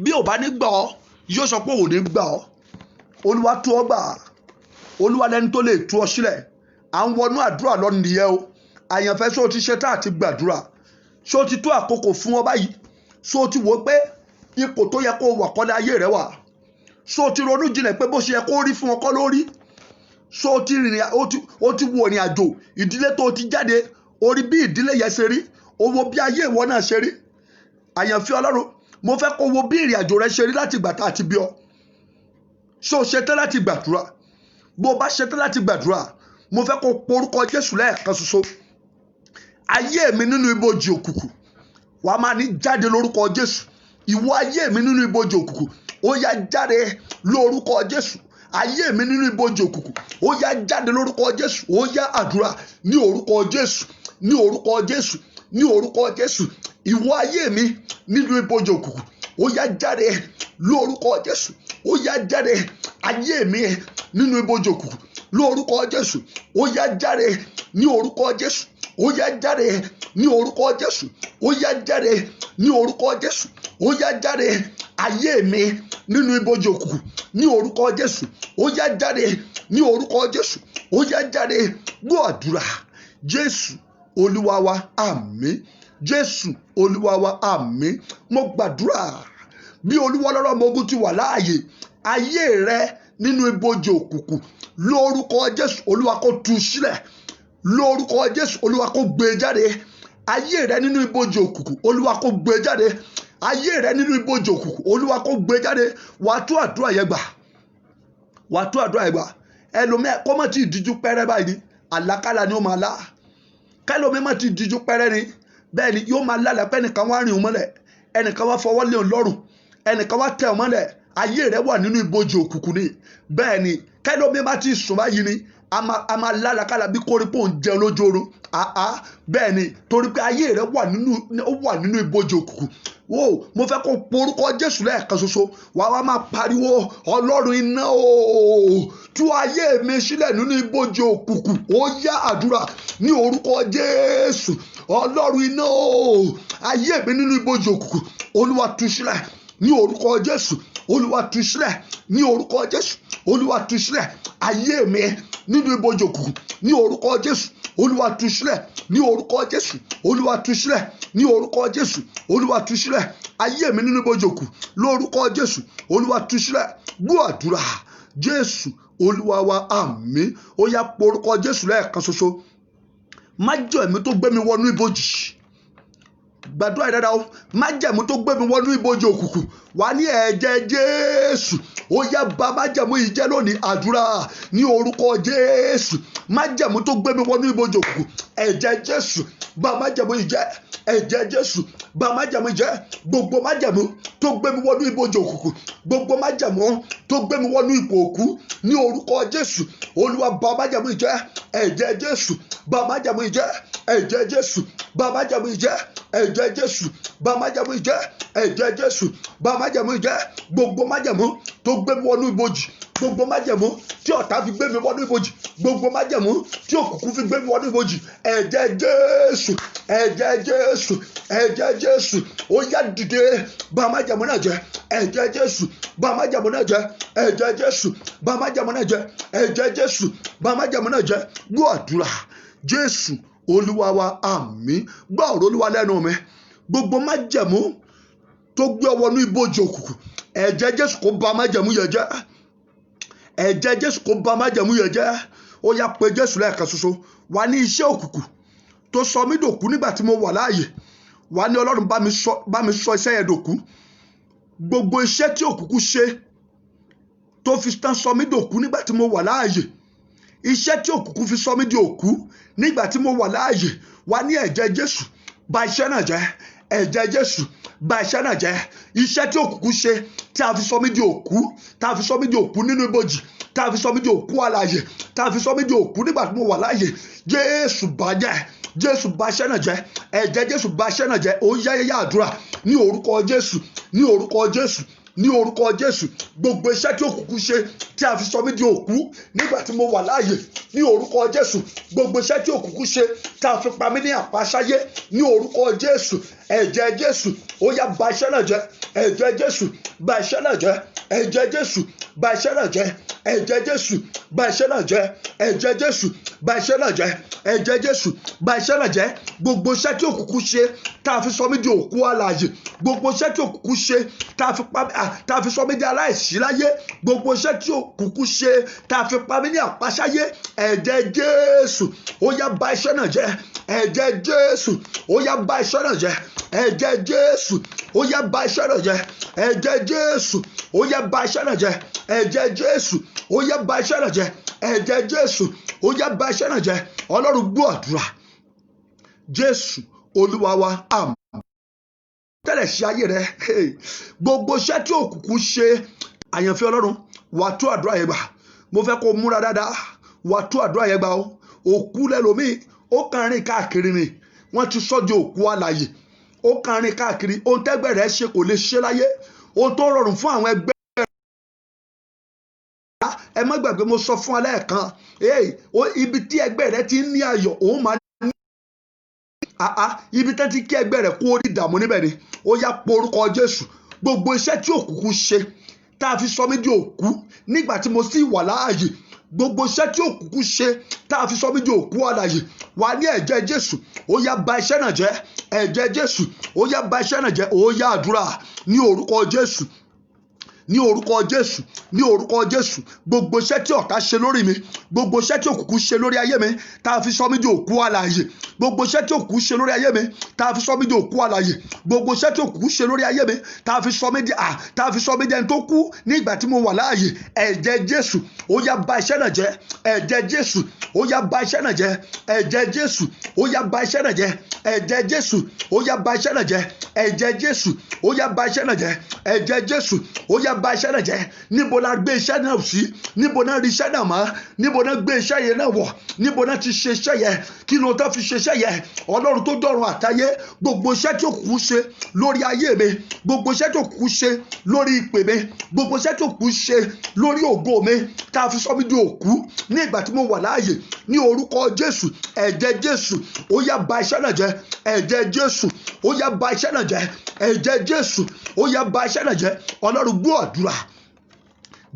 Bí ò bá ní gbà ọ́, yóò sọ pé òun ò ní gbà ọ́. Olúwa tú ọ gbà. Olúwa lẹni tó lè tú ọ sílẹ̀. À ń wọnú àdúrà lọ nìyẹn o. Àyànfẹ́ ṣó ti ṣe tá àti gbàdúrà. Ṣó ti tó àkókò fún ọ báyìí? Ṣó ti wò pé ipò tó yẹ kó wà kọ́ ní ayé rẹ wà? Ṣó ti ronú jinlẹ̀ pé bó ṣe yẹ kó rí fún ọkọ lórí? Ṣó ti wo ìrìn àjò ìdílé tó ti jáde, orí bí ìdílé yẹn ṣe rí, ó wo bí ayé ìwọ náà ṣe rí. Àyànfẹ́ Ọlọ́run, mo fẹ́ kó wo bí ìrìn àjò rẹ ṣe rí láti ìgbà tá a ti bí ọ. Ṣó ṣetán láti gbàdúrà? Bó bá ṣetán láti gbàdúrà, mo fẹ́ kó porúkọ Jésù lẹ́ẹ̀kan ṣoṣo. Ayé mi nínú ibojì òkùnkùn, wàá máa ní jáde lórúkọ Jésù. Ìwọ ayé mi nínú ibojì òkùnkùn, ó yá jáde lórúkọ Jésù. Ayé mi nínú ibojì òkùnkùn, ó yá jáde lórúkọ Jésù. Ó yá àdúrà ní orúkọ Jésù, ní orúkọ Jésù, ní orúkọ Jésù. Ìwọ ayé mi nínú ibojì òkùnkùn, ó yá jáde lórúkọ Jésù. Ó yá jáde. Ayé mi nínú ibojì òkùnkùn, lórúkọ Jésù. Ó yá jáde ní orúkọ Jésù. Ó yá jáde ní orúkọ Jésù. Ó yá jáde ní orúkọ Jésù. Ó yá jáde. Ayé mi nínú ibojì òkùnkùn, ní orúkọ Jésù. Ó yá jáde ní orúkọ Jésù. Ó yá jáde. Gbọ́ àdúrà. Jésù Olúwa wa, àmín. Jésù Olúwa wa, àmín. Mo gbàdúrà bí Olúwa Ọlọ́run ọmọ ogun ti wà láàyè, ayé rẹ nínú ibojì òkùnkùn, lórúkọ Jésù Olúwa kó tú sílẹ̀. Lórúkọ Jésù Olúwa kó gbé jáde. Ayé rẹ nínú ibojì òkùnkùn, Olúwa kó gbé jáde. Ayé rẹ nínú ibojì òkùnkùn, Olúwa kó gbé jáde. Wàá tú àdúrà yẹn gbà. Wàá tú àdúrà yẹn gbà. Ẹlòmíì kó má ti díjú pẹ́rẹ́ báyìí, àlákàlà ni ó máa lá. Kẹ́lòmíì má ti díjú pẹ́rẹ́ ni, bẹ́ẹ̀ ni yóò máa lálẹ́ pé ẹnìkan wá rìn òun mọ́lẹ̀, ẹnìkan wá fọwọ́ lé òun lọ́rùn, ẹnìkan wá tẹ̀ òun mọ́lẹ̀. Ayé rẹ wà nínú ibojì òkùnkùn ni. Bẹ́ẹ̀ ni kẹ́lòmíì má ti sùn báyìí ni, a máa lálàkàlà bí kórìpò ń jẹun lójú oorun. Bẹ́ẹ̀ ni torí pé ayé rẹ wà nínú ibojì òkùnkùn. Mo fẹ́ kó porúkọ Jésù lẹ́ẹ̀kan ṣoṣo. Wàá máa pariwo, Ọlọ́run iná o, tú ayé mi sílẹ̀ nínú ibojì òkùnkùn. Ó yá àdúrà ní orúkọ Jésù. Ọlọ́run iná o, ayé mi nínú ibojì òkùnkùn, Olúwa tú sílẹ̀ ní orúkọ Jésù. Olúwa tú sílẹ̀ ní orúkọ Jésù. Olúwa tú sílẹ̀. Ayé mi nínú ibojì òkùnkùn, ní orúkọ Jésù. Olúwa tú sílẹ̀ ní orúkọ Jésù. Olúwa tú sílẹ̀ ní orúkọ Jésù. Olúwa tú sílẹ̀. Ayé mi nínú ibojì òkùnkùn, lórúkọ Jésù. Olúwa tú sílẹ̀. Gbọ́ àdúrà. Jésù Olúwa wa, àmín. Ó yá porúkọ Jésù lẹ́ẹ̀kan ṣoṣo. Májẹ̀mú tó gbé mi wọnú ibojì. Gbàdúrà yìí dáadáa o. Májẹ̀mú tó gbé mi wọnú ibojì òkùnkùn, wà ní ẹ̀jẹ̀ Jésù. Ó yá bà májẹ̀mú yìí jẹ́ lónìí. Àdúrà ní orúkọ Jésù. Májẹ̀mú tó gbé mi wọnú ibojì òkùnkùn, ẹ̀jẹ̀ Jésù bà májẹ̀mú yìí jẹ́. ẹ̀jẹ̀ Jésù bà májẹ̀mú jẹ́. Gbogbo májẹ̀mú tó gbé mi wọnú ibojì òkùnkùn, gbogbo májẹ̀mú tó gbé mi wọnú ipò òkú, ní orúkọ Jésù Olúwa bà májẹ̀mú jẹ́. Ẹ̀jẹ̀ Jésù bà májẹ̀mú jẹ́. Ẹ̀jẹ̀ Jésù bà májẹ̀mú jẹ́. Ẹ̀jẹ̀ Jésù bà májẹ̀mú jẹ́. Ẹ̀jẹ̀ Jésù bà májẹ̀mú jẹ́. Gbogbo májẹ̀mú tó gbé mi wọnú ibojì, gbogbo májẹ̀mú tí ọ̀tá fi gbé mi wọnú ibojì, gbogbo májẹ̀mú tí òkùnkùn fi gbé mi wọnú ibojì, ẹ̀jẹ̀ Jésù, ẹ̀jẹ̀ Jésù, ẹ̀jẹ̀ Jésù ó yá dìde bà májẹ̀mú náà jẹ́. Ẹ̀jẹ̀ Jésù bà májẹ̀mú náà jẹ́. Ẹ̀jẹ̀ Jésù bà májẹ̀mú náà jẹ́. Ẹ̀jẹ̀ Jésù bà májẹ̀mú náà jẹ́. Gbọ́ àdúrà Jésù Olúwa wa, àmín. Gbọ́ ọ̀rọ̀ Olúwa lẹ́nu mi. Gbogbo májẹ̀mú tó gbé ọ wọnú ibojì òkùnkùn, ẹ̀jẹ̀ Jésù kó bà májẹ̀mú yẹn jẹ́. Ẹ̀jẹ̀ Jésù kó bà májẹ̀mú yẹn jẹ́. Ó yá pé Jésù lẹ́ẹ̀kan ṣoṣo. Wà ní iṣẹ́ òkùnkùn tó sọ mí dòkú nígbà tí mo wà láàyè. Wà ní Ọlọ́run bá mi sọ iṣẹ́ yẹn dòkú. Gbogbo iṣẹ́ tí òkùnkùn ṣe tó fi tán sọ mí dòkú nígbà tí mo wà láàyè. Iṣẹ́ tí òkùnkùn fi sọ mí di òkú nígbà tí mo wà láàyè. Wà ní ẹ̀jẹ̀ Jésù bà iṣẹ́ náà jẹ́. Ẹ̀jẹ̀ Jésù bà iṣẹ́ náà jẹ́. Iṣẹ́ tí òkùnkùn ṣe tí a fi sọ mí di òkú, tí a fi sọ mí di òkú nínú ibojì, tí a fi sọ mí di òkú alààyè, tí a fi sọ mí di òkú nígbà tí mo wà láàyè. Jésù bàjẹ́. Jésù bà iṣẹ́ náà jẹ́. Ẹ̀jẹ̀ Jésù bà iṣẹ́ náà jẹ́. Ó yá àdúrà ní orúkọ Jésù, ní orúkọ Jésù, ní orúkọ Jésù. Gbogbo iṣẹ́ tí òkùnkùn ṣe tí a fi sọ mí di òkú nígbà tí mo wà láàyè, ní orúkọ Jésù. Gbogbo iṣẹ́ tí òkùnkùn ṣe tí a fi pa mí ní àpasáyé, ní orúkọ Jésù. Ẹ̀jẹ̀ Jésù ó yá bà iṣẹ́ náà jẹ́. Ẹ̀jẹ̀ Jésù bà iṣẹ́ náà jẹ́. Ẹ̀jẹ̀ Jésù bà iṣẹ́ náà jẹ́. Ẹ̀jẹ̀ Jésù bà iṣẹ́ náà jẹ́. Ẹ̀jẹ̀ Jésù bà iṣẹ́ náà jẹ́. Ẹ̀jẹ̀ Jésù bà iṣẹ́ náà jẹ́. Gbogbo iṣẹ́ tí òkùnkùn ṣe tá a fi sọ mí di òkú alààyè, gbogbo iṣẹ́ tí òkùnkùn ṣe tá a fi sọ mí di aláìsí láyé, gbogbo iṣẹ́ tí òkùnkùn ṣe tá a fi pa mí ní àpasáyé, ẹ̀jẹ̀ Jésù ó yá bà iṣẹ́ náà jẹ́. Ẹ̀jẹ̀ Jésù ó yá bà iṣẹ́ náà jẹ́. Ẹ̀jẹ̀ Jésù ó yá bà iṣẹ́ náà jẹ́. Ẹ̀jẹ̀ Jésù ó yá bà iṣẹ́ náà jẹ́. Ẹ̀jẹ̀ Jésù ó yá bà iṣẹ́ náà jẹ́. Ẹ̀jẹ̀ Jésù ó yá bà iṣẹ́ náà jẹ́. Ọlọ́run gbọ́ àdúrà Jésù Olúwa wa, àmín. Tẹ́lẹ̀ ṣe ayé rẹ, gbogbo iṣẹ́ tí òkùnkùn ṣe, àyànfẹ́ Ọlọ́run wà tó àdúrà yẹn gbà. Mo fẹ́ kó múra dáadáa, wà tó àdúrà yẹn gbà o. Òkú lẹ́lòmíì, ó kàn rìn káàkiri ni, wọ́n ti sọ di òkú alààyè. Ó kàn rìn káàkiri, ohun tẹ́gbẹ́ rẹ̀ ṣe kò lè ṣe láyé. Ohun tó rọrùn fún àwọn ẹgbẹ́. Ẹ má gbàgbé mo sọ fún alẹ́ kan, ibi tí ẹgbẹ́ rẹ ti ń ní ayọ̀, òun máa ní ibi tí wọ́n ti kí ẹgbẹ́ rẹ kó rí ìdààmú níbẹ̀ ni. Ó yá porúkọ Jésù. Gbogbo iṣẹ́ tí òkùnkùn ṣe tá a fi sọ mí di òkú nígbà tí mo sì wà láàyè, gbogbo iṣẹ́ tí òkùnkùn ṣe tá a fi sọ mí di òkú alààyè, wà ní ẹ̀jẹ̀ Jésù ó yá bà iṣẹ́ náà jẹ́. Ẹ̀jẹ̀ Jésù ó yá bà iṣẹ́ náà jẹ́. Ó yá àdúrà ní orúkọ Jésù, ní orúkọ Jésù, ní orúkọ Jésù. Gbogbo iṣẹ́ tí ọ̀tá ṣe lórí mi, gbogbo iṣẹ́ tí òkùnkùn ṣe lórí ayé mi tá a fi sọ mí di òkú alààyè, gbogbo iṣẹ́ tí òkùnkùn ṣe lórí ayé mi tá a fi sọ mí di òkú alààyè, gbogbo iṣẹ́ tí òkùnkùn ṣe lórí ayé mi tá a fi sọ mí di ẹni tó kú nígbà tí mo wà láàyè, ẹ̀jẹ̀ Jésù ó yá bà iṣẹ́ náà jẹ́. Ẹ̀jẹ̀ Jésù ó yá bà iṣẹ́ náà jẹ́. Ẹ̀jẹ̀ Jésù ó yá bà iṣẹ́ náà jẹ́. Ẹ̀jẹ̀ Jésù ó yá bà iṣẹ́ náà jẹ́. Ẹ̀jẹ̀ Jésù ó yá bà iṣẹ́ náà jẹ́. Ẹ̀jẹ̀ Jésù ó yá bà iṣẹ́ náà jẹ́. Níbo la gbé iṣẹ́ náà sí? Níbo náà rí iṣẹ́ náà mọ́? Níbo náà gbé iṣẹ́ yẹn náà wọ̀? Níbo náà ti ṣe iṣẹ́ yẹn? Kí ni o tó fi ṣe iṣẹ́ yẹn? Ọlọ́run tó dọ̀run àtayé, gbogbo iṣẹ́ tí òkùnkùn ṣe lórí ayé mi, gbogbo iṣẹ́ tí òkùnkùn ṣe lórí ìpè mi, gbogbo iṣẹ́ tí òkùnkùn ṣe lórí ògo mi tá a fi sọ mí di òkú ní ìgbà tí mo wà láàyè, ní orúkọ Jésù, ẹ̀jẹ̀ Jésù ó yá bà iṣẹ́ náà jẹ́. Ẹ̀jẹ̀ Jésù ó yá bà iṣẹ́ náà jẹ́. Ẹ̀jẹ̀ Jésù ó yá bà iṣẹ́ náà jẹ́. Ọlọ́run gbọ́ àdúrà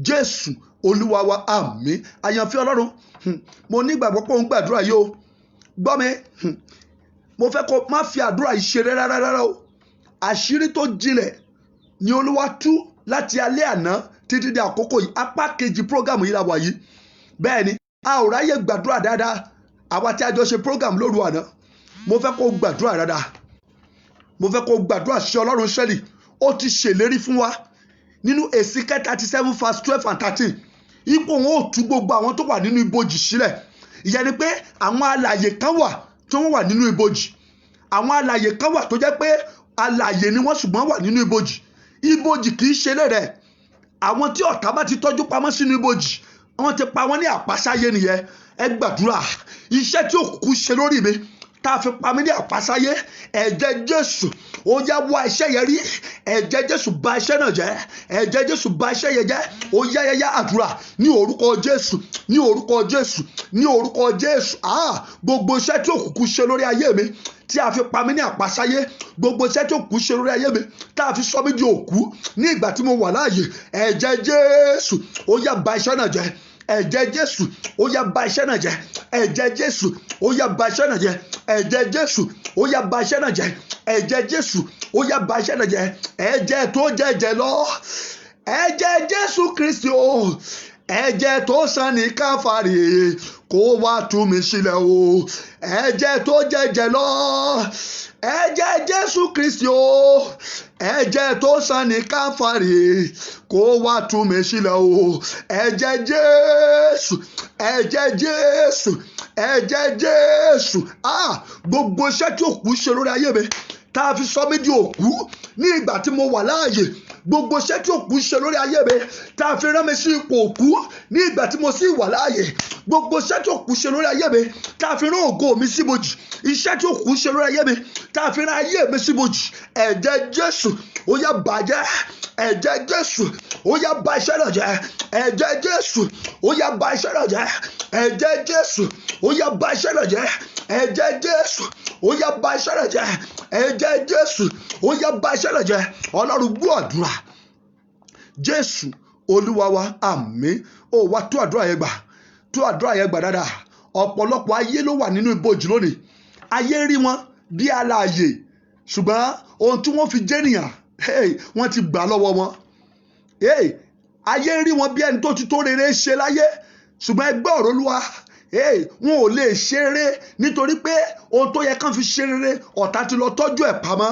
Jésù Olúwa wa, àmín. Àyànfẹ́ Ọlọ́run, mo nígbàgbọ́ pé òun gbàdúrà yìí o. Gbọ́ mi, mo fẹ́ kó má fi àdúrà yìí ṣeré rárá o. Àṣírí tó jinlẹ̀ ni Olúwa tú láti alẹ́ àná títí di àkókò yìí. Apá kejì prógámù yìí la wà yìí. Bẹ́ẹ̀ ni a ò ráyè gbàdúrà dáadáa, àwa tí a jọ ṣe prógámù lóru àná. Mo fẹ́ kó gbàdúrà dáadáa. Mo fẹ́ kó gbàdúrà sí Ọlọ́run Ísírẹ́lì. Ó ti ṣèlérí fún wa nínú Èsíkẹ́ 37 verse 12 and 13. Ipò wọn ò tú gbogbo àwọn tó wà nínú ibojì sílẹ̀. Ìyẹn ni pé àwọn alààyè kan wà tí wọ́n wà nínú ibojì. àwọn alààyè kan wà tó jẹ́ pé alààyè ni wọ́n ṣùgbọ́n wà nínú ibojì. Ibojì kì í ṣe ilé rẹ̀. Àwọn tí ọ̀tá bá ti tọ́jú pamọ́ sínú ibojì, wọ́n ti pa wọ́n ní àpasáyé nìyẹn. Ẹ gbàdúrà, iṣẹ́ tí òkùnkùn ṣe lórí mi tá a fi pa mí ní àpasáyé, ẹ̀jẹ̀ Jésù ó yá wá iṣẹ́ yẹn rí. Ẹ̀jẹ̀ Jésù bà iṣẹ́ náà jẹ́. Ẹ̀jẹ̀ Jésù bà iṣẹ́ yẹn jẹ́. Ó yá àdúrà ní orúkọ Jésù, ní orúkọ Jésù, ní orúkọ Jésù. Gbogbo iṣẹ́ tí òkùnkùn ṣe lórí ayé mi tí a fi pa mí ní àpasáyé, gbogbo iṣẹ́ tí òkùnkùn ṣe lórí ayé mi tá a fi sọ mí di òkú ní ìgbà tí mo wà láàyè, ẹ̀jẹ̀ Jésù ó yá bà iṣẹ́ náà jẹ́. Ẹ̀jẹ̀ Jésù ó yá bà iṣẹ́ náà jẹ́. Ẹ̀jẹ̀ Jésù ó yá bà iṣẹ́ náà jẹ́. Ẹ̀jẹ̀ Jésù ó yá bà iṣẹ́ náà jẹ́. Ẹ̀jẹ̀ Jésù ó yá bà iṣẹ́ náà jẹ́. Ẹ̀jẹ̀ tó jẹ̀jẹ̀ lọ, ẹ̀jẹ̀ Jésù Kristi o, ẹ̀jẹ̀ tó sàn ní Káfárì kó wá tú mi sílẹ̀ o. Ẹ̀jẹ̀ tó jẹ̀jẹ̀ lọ, ẹ̀jẹ̀ Jésù Kristi o, ẹ̀jẹ̀ tó sàn ní Káfárì kó wá tú mi sílẹ̀ o. Ẹ̀jẹ̀ Jésù, ẹ̀jẹ̀ Jésù, ẹ̀jẹ̀ Jésù. Gbogbo iṣẹ́ tí òkú ṣe lórí ayé mi tá a fi sọ mí di òkú ní ìgbà tí mo wà láàyè, gbogbo iṣẹ́ tí òkú ṣe lórí ayé mi tá a fi rán mi sí ipò òkú ní ìgbà tí mo sì wà láàyè, gbogbo iṣẹ́ tí òkú ṣe lórí ayé mi tá a fi rán ògo mi síbojì, iṣẹ́ tí òkú ṣe lórí ayé mi tá a fi rán ayé mi síbojì, ẹ̀jẹ̀ Jésù ó yá bàjẹ́. Ẹ̀jẹ̀ Jésù ó yá bà iṣẹ́ náà jẹ́. Ẹ̀jẹ̀ Jésù ó yá bà iṣẹ́ náà jẹ́. Ẹ̀jẹ̀ Jésù ó yá bà iṣẹ́ náà jẹ́. Ẹ̀jẹ̀ Jésù ó yá bà iṣẹ́ náà jẹ́. Ẹ̀jẹ̀ Jésù ó yá bà iṣẹ́ náà jẹ́. Ọlọ́run gbọ́ àdúrà. Jésù Olúwa wa, àmín. Ó wá tú àdúrà yẹn gbà, tú àdúrà yẹn gbà dáadáa. Ọ̀pọ̀lọpọ̀ ayé ló wà nínú ibojì lónìí. Ayé rí wọn bí alààyè, ṣùgbọ́n ohun tí wọ́n fi jẹ́nìyàn, wọ́n ti gbà lọ́wọ́ wọn. Ayé rí wọn bí ẹni tó ti tó rere ṣe láyé, ṣùgbọ́n ẹgbẹ́ ọ̀rọ̀ Olúwa, wọn ò lè ṣe rere nítorí pé ohun tó yẹ kán fi ṣe rere ọ̀tá ti lọ tọ́jú ẹ̀ pamọ́.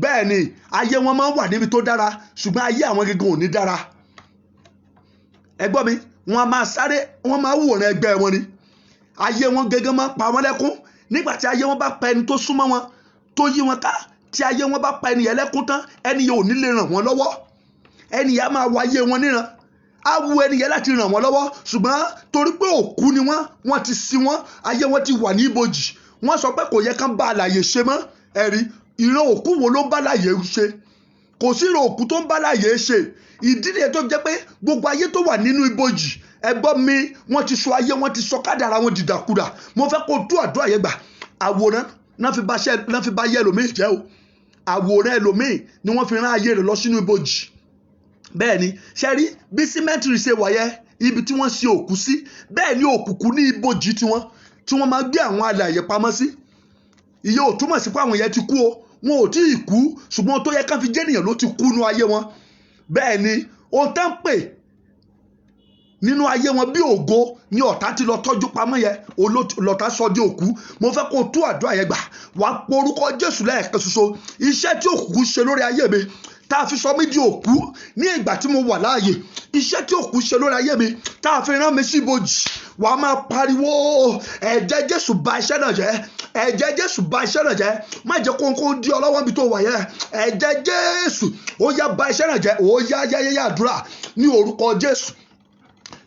Bẹ́ẹ̀ ni ayé wọn máa ń wà níbi tó dára, ṣùgbọ́n ayé àwọn gẹ́gẹ́ ò ní dára. Ẹ gbọ́ mi, wọ́n máa sáré, wọ́n máa wòran ẹgbẹ́ wọn ni. Ayé wọn gẹ́gẹ́ máa ń pa wọ́n lẹ́kún. Nígbà tí ayé wọn bá pa ẹni tó súnmọ́ wọn, tó yí wọn ká, tí ayé wọn bá pa ẹni yẹn lẹ́kún tán, ẹni yẹn ò ní lè ràn wọ́n lọ́wọ́. Ẹni yẹn á máa wọ ayé wọn níran, á wu ẹni yẹn láti ràn wọ́n lọ́wọ́, ṣùgbọ́n torí pé òkú ni wọ́n ti sin wọ́n, ayé wọn ti wà ní ibojì. Wọ́n sọ pé kò yẹ kán bá alààyè ṣe mọ́. Ẹ̀rí, ìran òkú wo ló ń bá alààyè ṣe? Kò sí ìran òkú tó ń bá alààyè ṣe. Ìdí nìyẹn tó jẹ́ pé gbogbo ayé tó wà nínú ibojì, ẹgbọ́n mi, wọ́n ti sọ ayé, wọ́n ti sọ kádàrá wọn dìdàkudà. Mo fẹ́ kó tú àdúrà yẹn gbà. Àwòrán náà fi bá ayé ẹlòmíì jẹ́ o. Àwòrán ẹlòmíì ni wọ́n fi rán ayé rẹ̀ lọ sínú ibojì. Bẹ́ẹ̀ ni, ṣe rí bí símẹ́ntìrì ṣe wà yẹn, ibi tí wọ́n ṣe òkú sí, bẹ́ẹ̀ ni òkùnkùn ní ibojì tí wọ́n máa gbé àwọn alààyè pamọ́ sí. Ìyẹn ò túmọ̀ sí pé àwọn yẹn ti kú o, wọn ò tí ì kú, ṣùgbọ́n tó yẹ ká fi jẹ́nìyàn ló ti kú nínú ayé wọn. Bẹ́ẹ̀ ni ohun tá ń pè nínú ayé wọn bí ògo ni ọ̀tá ti lọ tọ́jú pamọ́ yẹn, lọ́tá sọ di òkú. Mo fẹ́ kó tú àdúrà yẹn gbà. Wà á porúkọ Jésù lẹ́ẹ̀kan ṣoṣo. Iṣẹ́ tí òkùnkùn ṣe lórí ayé mi tá a fi sọ mí di òkú ní ìgbà tí mo wà láàyè, iṣẹ́ tí òkùnkùn ṣe lórí ayé mi tá a fi rán mi sí ibojì, wà á máa pariwo, ẹ̀jẹ̀ Jésù bà iṣẹ́ náà jẹ́. Ẹ̀jẹ̀ Jésù bà iṣẹ́ náà jẹ́. Má jẹ́ kóńkó di ọlọ́wọ́ bí tó wà yẹn. Ẹ̀jẹ̀ Jésù ó yá bà iṣẹ́ náà jẹ́. Ó yá àdúrà ní orúkọ Jésù,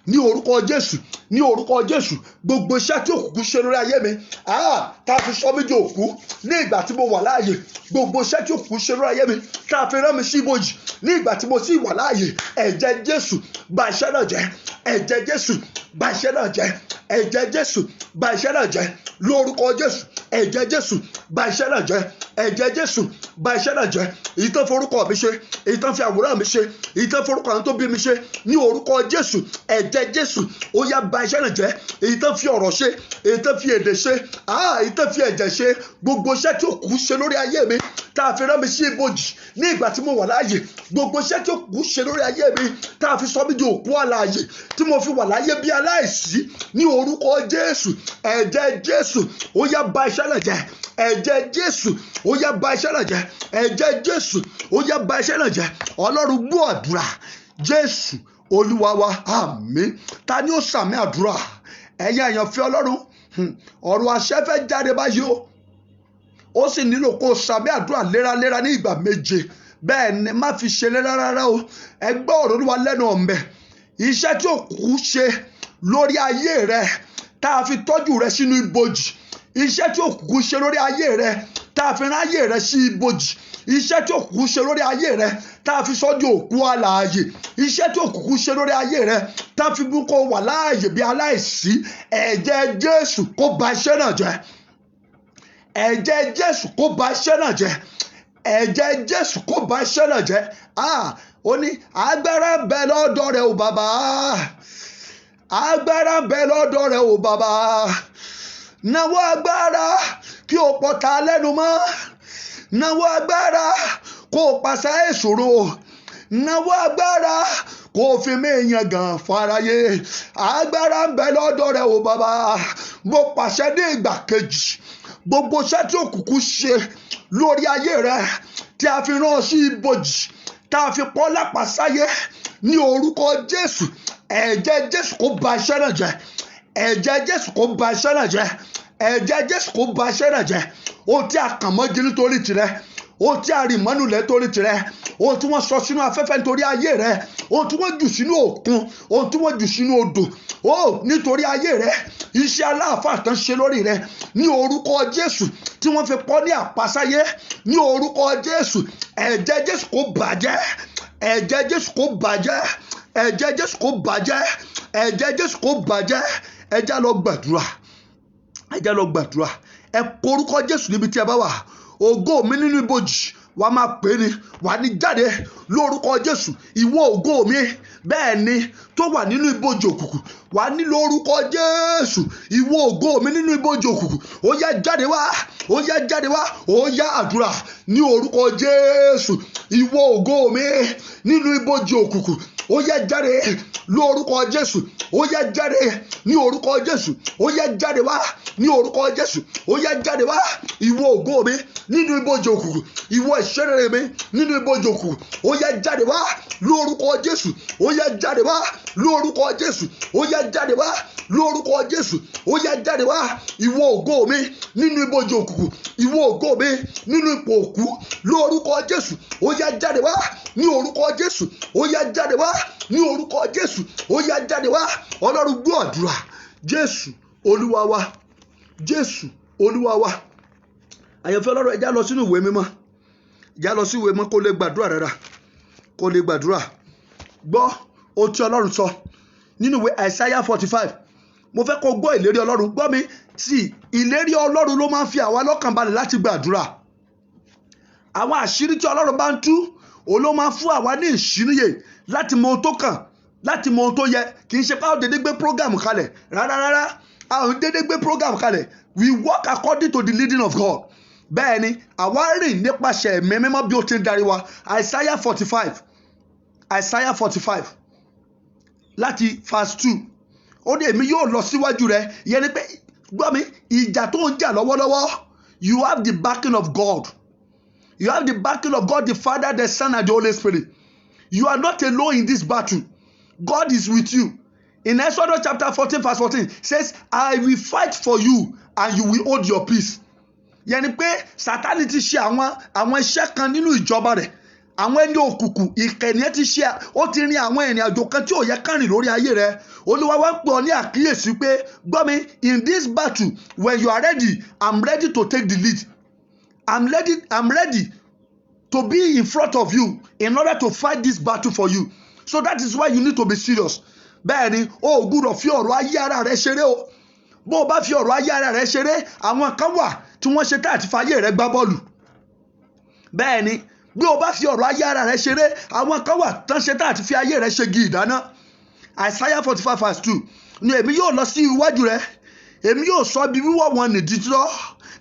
ní orúkọ Jésù, ní orúkọ Jésù. Gbogbo iṣẹ́ tí òkùnkùn ṣe lórí ayé mi tá a fi sọ mí di òkú ní ìgbà tí mo wà láàyè, gbogbo iṣẹ́ tí òkùnkùn ṣe lórí ayé mi tá a fi rán mi sí ibojì ní ìgbà tí mo sì wà láàyè, ẹ̀jẹ̀ Jésù bà iṣẹ́ náà jẹ́. Ẹ̀jẹ̀ Jésù bà iṣẹ́ náà jẹ́. Ẹ̀jẹ̀ Jésù bà iṣẹ́ náà jẹ́. Lórúkọ Jésù, ẹ̀jẹ̀ Jésù bà iṣẹ́ náà jẹ́. Ẹ̀jẹ̀ Jésù bà iṣẹ́ náà jẹ́. Èyí tán forúkọ mi ṣe, èyí tán fi àwòrán mi ṣe, èyí tán forúkọ àwọn tó bí mi ṣe, ní orúkọ Jésù, ẹ̀jẹ̀ Jésù ó yá bà iṣẹ́ náà jẹ́. Èyí tán fi ọ̀rọ̀ ṣe, èyí tán fi èdè ṣe, èyí tán fi ẹ̀jẹ̀ ṣe, gbogbo iṣẹ́ tí òkùnkùn ṣe lórí ayé mi tá a fi rán mi sí ibojì ní ìgbà tí mo wà láàyè, gbogbo iṣẹ́ tí òkùnkùn ṣe lórí ayé mi tá a fi sọ mí di òkú alààyè tí mo fi wà láyé bí aláìsí, ní orúkọ Jésù, ẹ̀jẹ̀ Jésù ó yá bà iṣẹ́ náà jẹ́. Ẹ̀jẹ̀ Jésù ó yá bà iṣẹ́ náà jẹ́. Ẹ̀jẹ̀ Jésù ó yá bà iṣẹ́ náà jẹ́. Ọlọ́run gbọ́ àdúrà. Jésù Olúwa wa, àmín. Ta ni ó sàmì àdúrà? Ẹ̀yin àyànfẹ́ Ọlọ́run, ọ̀rọ̀ àṣẹ fẹ́ jáde báyìí o. ó sì nílò kó o sàmì àdúrà léraléra ní ìgbà méje. Bẹ́ẹ̀ ni má fi ṣe rárá o. Ẹ gbọ́ ọ̀rọ̀ Olúwa lẹ́nu ọ̀mẹ́. Iṣẹ́ tí òkùnkùn ṣe lórí ayé rẹ tá a fi tọ́jú rẹ sínú ibojì. Iṣẹ́ tí òkùnkùn ṣe lórí ayé rẹ tá a fi rán ayé rẹ sí ibojì. Iṣẹ́ tí òkùnkùn ṣe lórí ayé rẹ tá a fi sọ́jú òkú alààyè. Iṣẹ́ tí òkùnkùn ṣe lórí ayé rẹ tá a fi mú kó wà láàyè bí aláìsí. Ẹ̀jẹ̀ Jésù kó ba iṣẹ́ náà jẹ́. Ẹ̀jẹ̀ Jésù kó ba iṣẹ́ náà jẹ́. Ẹ̀jẹ̀ Jésù kó ba iṣẹ́ náà jẹ́. Ó ní agbára ń bẹ lọ́dọ̀ rẹ o bàbá. Agbára ń bẹ lọ́dọ̀ rẹ o bàbá. Nawọ́ agbára kí o pọ̀ta lẹ́nu mọ́. Nawọ́ agbára kó o pàṣẹ ìṣòro. Nawọ́ agbára kó o fi mí yangàn fáráyé. Agbára ń bẹ lọ́dọ̀ rẹ o bàbá. Mo pàṣẹ ní ìgbà kejì. Gbogbo iṣẹ́ tí òkùnkùn ṣe lórí ayé rẹ tí a fi rán sí ibojì, tá a fi pọ́ lápasáyé ní orúkọ Jésù. Ẹ̀jẹ̀ Jésù kó ba iṣẹ́ náà jẹ́. Ẹ̀jẹ̀ Jésù kó ba iṣẹ́ náà jẹ́. Ẹ̀jẹ̀ Jésù kó ba iṣẹ́ náà jẹ́. Ohun tí a kàn mọ́gi nítorí tirẹ̀, ohun tí a rì mọ́nulẹ̀ nítorí tirẹ̀, ohun tí wọ́n sọ sínú afẹ́fẹ́ nítorí ayé rẹ, ohun tí wọ́n jù sínú òkun, ohun tí wọ́n jù sínú odò, nítorí ayé rẹ, iṣẹ́ aláàfáà tán ṣe lórí rẹ ní orúkọ Jésù tí wọ́n fi pọ́ ní àpasáyé ní orúkọ Jésù. Ẹ̀jẹ̀ Jésù kó bàjẹ́. Ẹ̀jẹ̀ Jésù kó bàjẹ́. Ẹ̀jẹ̀ Jésù kó bàjẹ́. Ẹ̀jẹ̀ Jésù kó bàjẹ́. Ẹ já lọ gbàdúrà. Ẹ já lọ gbàdúrà. Ẹ porúkọ Jésù níbi tí ẹ bá wà. Ògo mi nínú ibojì wàá máa pè é ní, wàá ní jáde lórúkọ Jésù. Ìwọ ògo mi, bẹ́ẹ̀ ni, tó wà nínú ibojì òkùnkùn, wàá ní lórúkọ Jésù. Ìwọ ògo mi nínú ibojì òkùnkùn, ó yá jáde wá. Ó yá jáde wá. Ó yá àdúrà ní orúkọ Jésù. Ìwọ ògo mi nínú ibojì òkùnkùn, ó yá jáde lórúkọ Jésù. Ó yá jáde ní orúkọ Jésù. Ó yá jáde wá ní orúkọ Jésù. Ó yá jáde wá. Ìwọ ògo mi nínú ibojì òkùnkùn, ìwọ ìṣeré mi nínú ibojì òkùnkùn, ó yá jáde wá lórúkọ Jésù. Ó yá jáde wá lórúkọ Jésù. Ó yá jáde wá lórúkọ Jésù. Ó yá jáde wá. Ìwọ ògo mi nínú ibojì òkùnkùn, ìwọ ògo mi nínú ipò òkú, lórúkọ Jésù. Ó yá jáde wá ní orúkọ Jésù. Ó yá jáde wá ní orúkọ Jésù. Ó yá jáde wá. Ọlọ́run gbọ́ àdúrà. Jésù Olúwa wa. Jésù Olúwa wa. Àyànfẹ́ Ọlọ́run, ẹ já lọ sínú ìwé mímọ́. Já lọ sí ìwé mímọ́ kó lè gbàdúrà rárá. Kó lè gbàdúrà. Gbọ́ ohun tí Ọlọ́run sọ nínú ìwé Àìsáyà 45. Mo fẹ́ kó gbọ́ ìlérí Ọlọ́run. Gbọ́ mi, tí ìlérí Ọlọ́run ló máa ń fi àwa lọ́kàn balẹ̀ láti gbàdúrà. Àwọn àṣírí tí Ọlọ́run bá ń tú, òun ló máa ń fún àwa ní ìṣíníyè láti mọ ohun tó kàn, láti mọ ohun tó yẹ. Kì í ṣe pé a ó dédé gbé program kalẹ̀ rárá. A ò dédé gbé program kalẹ̀. We work according to the leading of God. Bẹ́ẹ̀ ni, àwa rìn nípasẹ̀ ẹ̀mí mímọ́ bí ó ti ń darí wa. Isaiah 45. Isaiah 45 láti verse 2. Ó ní èmi yóò lọ síwájú rẹ. Ìyẹn ni pé, gbọ́ mi, ìjà tó ń jà lọ́wọ́lọ́wọ́, you have the backing of God. You have the backing of God the Father, the Son, and the Holy Spirit. You are not alone in this battle. God is with you. In Exodus chapter 14 verse 14 says, I will fight for you and you will hold your peace. Yẹn ni pé Sátánì ti ṣe àwọn iṣẹ́ kan nínú ìjọba rẹ̀. Àwọn ẹni òkùnkùn ìkẹ̀yìn ti ṣe, ó ti rin àwọn ìrìn àjò kan tí ò yẹ kán rìn lórí ayé rẹ̀. Olúwa wá pè ọ́ ní àkíyèsí pé, gbọ́ mi, in this battle, when you are ready, I'm ready to take the lead. I'm ready to be in front of you in order to fight this battle for you. So that is why you need to be serious. Bẹ́ẹ̀ ni, o ò gbúdọ̀ fi ọ̀rọ̀ ayé ara rẹ ṣeré o. Bó o bá fi ọ̀rọ̀ ayé ara rẹ ṣeré, àwọn kan wà tí wọ́n ṣe tá àti fayé rẹ gbá bọ́ọ̀lù. Bẹ́ẹ̀ ni, bí o bá fi ọ̀rọ̀ ayé ara rẹ ṣeré, àwọn kan wà tán ṣe tá àti fi ayé rẹ ṣe gi ìdáná. Isaiah 45 verse 2. Ni èmi yóò lọ sí iwájú rẹ. Èmi yóò sọ bí wíwọ́ wọn nìdí tọ́.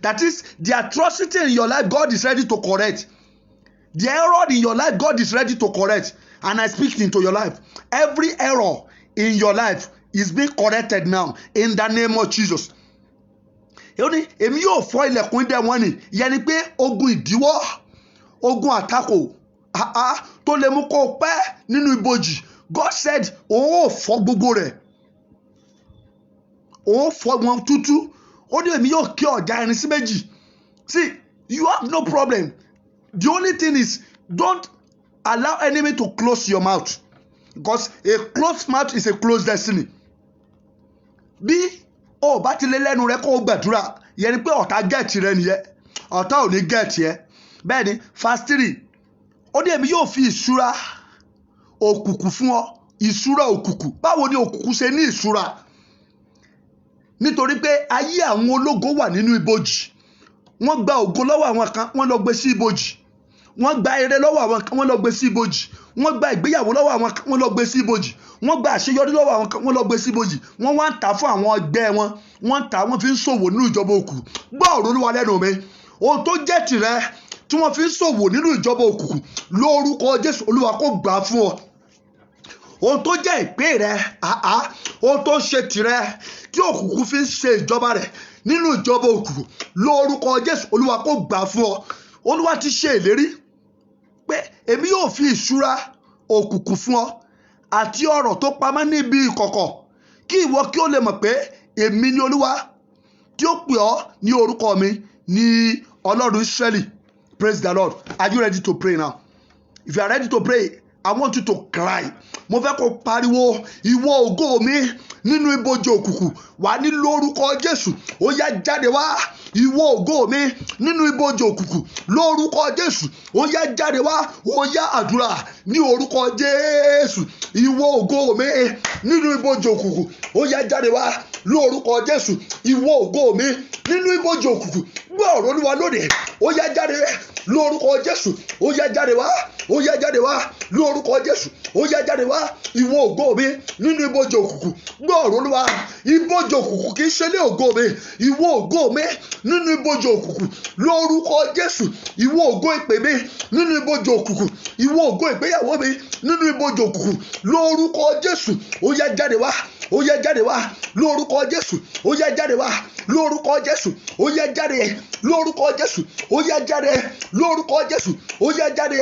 That is, the atrocity in your life, God is ready to correct. The error in your life, God is ready to correct. And I speak into your life. Every error in your life is being corrected now in the name of Jesus. Èmi yóò fọ́ ilẹ̀kùn idẹ wọn ni. Ìyẹn ni pé ogun ìdíwọ́, ogun àtakò, tó lè mú kó o pẹ́ nínú ibojì. God said, òun ò fọ́ gbogbo rẹ̀. Òun fọ́ wọn tútú. Ó ní èmi yóò kí ọ̀já irin sí méjì. See, You have no problem. The only thing is, don't allow enemy to close your mouth, because a closed mouth is a closed destiny. Bí o bá ti lé lẹ́nu rẹ kó o gbàdúrà, yẹn ni pé ọ̀tá gẹ̀ẹ́tì rẹ nìyẹn, ọ̀tá ò ní gẹ̀ẹ́tì ẹ. Bẹ́ẹ̀ ni verse 3, ó ní èmi yóò fi ìṣúra òkùnkùn fún ọ. Ìṣúra òkùnkùn, báwo ni òkùnkùn ṣe ní ìṣúra? Nítorí pé ayé àwọn ológo wà nínú ibojì. Wọ́n gba ògo lọ́wọ́ àwọn kan, wọ́n lọ gbé sí ibojì. Wọ́n gba ire lọ́wọ́ àwọn kan, wọ́n lọ gbé sí ibojì. Wọ́n gba ìgbéyàwó lọ́wọ́ àwọn kan, wọ́n lọ gbé sí ibojì. Wọ́n gba àṣeyọrí lọ́wọ́ àwọn kan, wọ́n lọ gbé sí ibojì. Wọ́n wá ń tà fún àwọn ẹgbẹ́ wọn. Wọ́n ń tà, wọ́n fi ń ṣòwò nínú ìjọba òkùnkùn. Gbọ́ ọ̀rọ̀ Olúwa lẹ́nu mi. Ohun tó jẹ́ tìrẹ tí wọ́n fi ń ṣòwò nínú ìjọba òkùnkùn, lórúkọ Jésù Olúwa kó gbà fún ọ. Ohun tó jẹ́ ìpín rẹ, ohun tó ń ṣe tìrẹ tí òkùnkùn fi ń ṣe ìjọba rẹ̀ nínú ìjọba òkùnkùn, lórúkọ Jésù Olúwa kó gbà fún ọ. Olúwa ti ṣe ìlérí pé èmi yóò fi ìṣúra òkùnkùn fún ọ àti ọ̀rọ̀ tó pamọ́ níbi ìkọ̀kọ̀, kí ìwọ kí ó lè mọ̀ pé èmi ni Olúwa tí ó pè ọ́ ní orúkọ mi ní Ọlọ́run Ísírẹ́lì. Praise the Lord. Are you ready to pray now? If you are ready to pray, I want you to cry. Mo fẹ́ kó pariwo, ìwọ ògo mi nínú ibojì òkùnkùn, wà ní lórúkọ Jésù, ó yá jáde wá. Ìwọ ògo mi nínú ibojì òkùnkùn, lórúkọ Jésù, ó yá jáde wá. Ó yá àdúrà ní orúkọ Jésù. Ìwọ ògo mi nínú ibojì òkùnkùn, ó yá jáde wá lórúkọ Jésù. Ìwọ ògo mi nínú ibojì òkùnkùn, gbọ́ ọ̀rọ̀ Olúwa lónìí, ó yá jáde lórúkọ Jésù. Ó yá jáde wá, ó yá jáde wá lórúkọ Jésù. Ó yá jáde wá. Ìwọ ògo mi nínú ibojì òkùnkùn, gbọ́ ọ̀rọ̀ Olúwa. Ibojì òkùnkùn kì í ṣe ilé ògo mi. Ìwọ ògo mi nínú ibojì òkùnkùn, lórúkọ Jésù. Ìwọ ògo ìpè mi nínú ibojì òkùnkùn, ìwọ ògo ìgbéyàwó mi nínú ibojì òkùnkùn, lórúkọ Jésù. Ó yá jáde wá, ó yá jáde wá lórúkọ Jésù. Ó yá jáde wá lórúkọ Jésù. Ó yá jáde lórúkọ Jésù. Ó yá jáde lórúkọ Jésù. Ó yá jáde.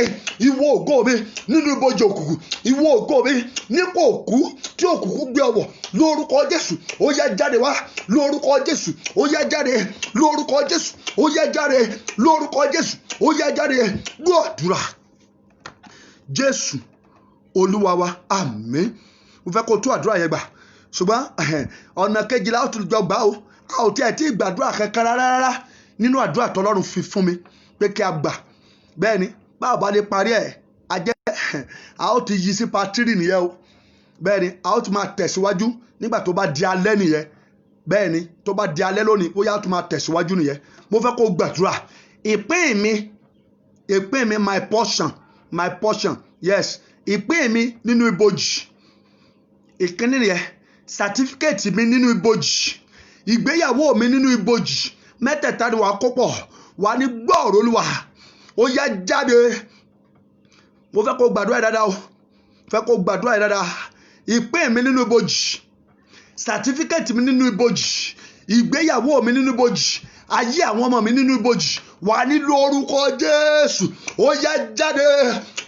Ìwọ ògo mi nínú ibojì òkùnkùn, ìwọ ògo mi nípò òkú tí òkùnkùn gbé ọwọ́, lórúkọ Jésù. Ó yá jáde wá lórúkọ Jésù. Ó yá jáde lórúkọ Jésù. Ó yá jáde lórúkọ Jésù. Ó yá jáde. Gbọ́ àdúrà. Jésù Olúwa wa, àmín. Mo fẹ́ kó tú àdúrà yẹn gbà, ṣùgbọ́n ọ̀nà kejìlá ó tún jọ gbà ó. A ò tiẹ̀ tí ì gbàdúrà kankan rárá nínú àdúrà tọ́lọ́run fi fún mi pé kí a gbà. Bẹ́ẹ̀ ni, báwo bá lè parí ẹ̀, a ó ti yí sí part 3 nìyẹn o. Bẹ́ẹ̀ ni, a ó tún máa tẹ̀síwájú nígbà tó bá di alẹ́ nìyẹn. Bẹ́ẹ̀ ni, tó bá di alẹ́ lónìí, ó yá tún máa tẹ̀síwájú nìyẹn. Mo fẹ́ kó gbàdúrà. Ìpín mi, my portion, yes. Ìpín mi nínú ibojì. Ìkíní nìyẹn. Certificate mi nínú ibojì. Ìgbéyàwó mi nínú ibojì. Mẹ́tẹ̀ẹ̀ta ni wàá kó pọ̀. Wàá ní gbọ́ ọ̀rọ̀ Olúwa. Ó yá jáde. Mo fẹ́ kó gbàdúrà dáadáa o. Fẹ́ kó gbàdúrà dáadáa. Ìpín mi nínú ibojì. Certificate mi nínú ibojì. Ìgbéyàwó mi nínú ibojì. Ayé àwọn ọmọ mi nínú ibojì. Wà ní lórúkọ Jésù. Ó yá jáde.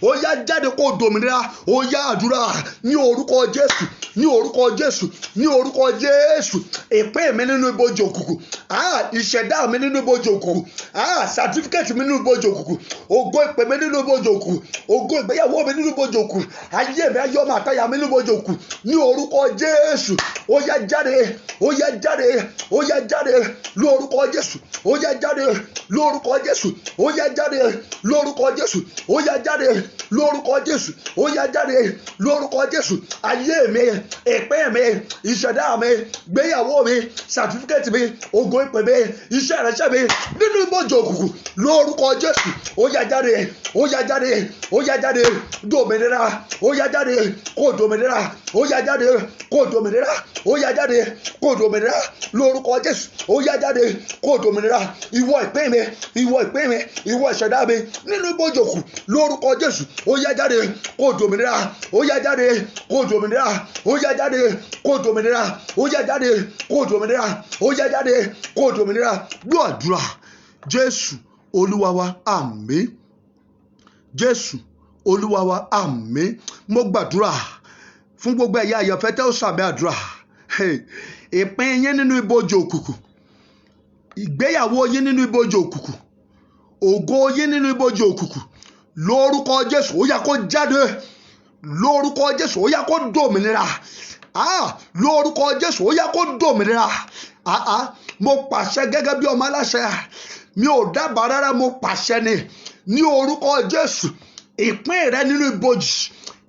Ó yá jáde kó dòmìnira. Ó yá àdúrà ní orúkọ Jésù. Ní orúkọ Jésù. Ní orúkọ Jésù. Ìpín mi nínú ibojì òkùnkùn. Ìṣẹ̀dá mi nínú ibojì òkùnkùn. Certificate mi nínú ibojì òkùnkùn. Ògo ìpè mi nínú ibojì òkùnkùn. Ògo ìgbéyàwó mi nínú ibojì òkùnkùn. Ayé mi, ayé ọmọ àtayà mi nínú ibojì òkùnkùn. Ní orúkọ Jésù. Ó yá jáde. Ó yá jáde. Ó yá jáde lórúkọ Jésù. Ó yá jáde lórúkọ Jésù. Ó yá jáde lórúkọ Jésù. Ó yá jáde lórúkọ Jésù. Ó yá jáde lórúkọ Jésù. Ayé mi, ìpín mi, ìṣẹ̀dá mi, ìgbéyàwó mi, certificate mi, ògo ìpè mi, iṣẹ́ ìránṣẹ́ mi nínú ibojì òkùnkùn, lórúkọ Jésù. Ó yá jáde. Ó yá jáde. Ó yá jáde. Dòmìnira. Ó yá jáde kó dòmìnira. Ó yá jáde kó dòmìnira. Ó yá jáde kó dòmìnira lórúkọ Jésù. Ó yá jáde kó dòmìnira. Ìwọ ìpín mi, ìwọ ìpín mi, ìwọ ìṣẹ̀dá mi nínú ibojì òkùnkùn, lórúkọ Jésù. Ó yá jáde kó dòmìnira. Ó yá jáde kó dòmìnira. Ó yá jáde kó dòmìnira. Ó yá jáde kó dòmìnira. Ó yá jáde kó dòmìnira. Gbọ́ àdúrà. Jésù Olúwa wa, àmín. Jésù Olúwa wa, àmín. Mo gbàdúrà fún gbogbo ẹ̀yà àyànfẹ́ tẹ́ ó sàmì àdúrà. Ìpín yín nínú ibojì òkùnkùn, ìgbéyàwó yín nínú ibojì òkùnkùn, ògo yín nínú ibojì òkùnkùn lórúkọ Jésù ó yá kó jáde lórúkọ Jésù ó yá kó dòmìnira lórúkọ Jésù ó yá kó dòmìnira mo pàṣẹ gẹ́gẹ́ bí ọmọ aláṣẹ mi ò dábàá rárá mo pàṣẹ ní orúkọ Jésù ìpín rẹ nínú ibojì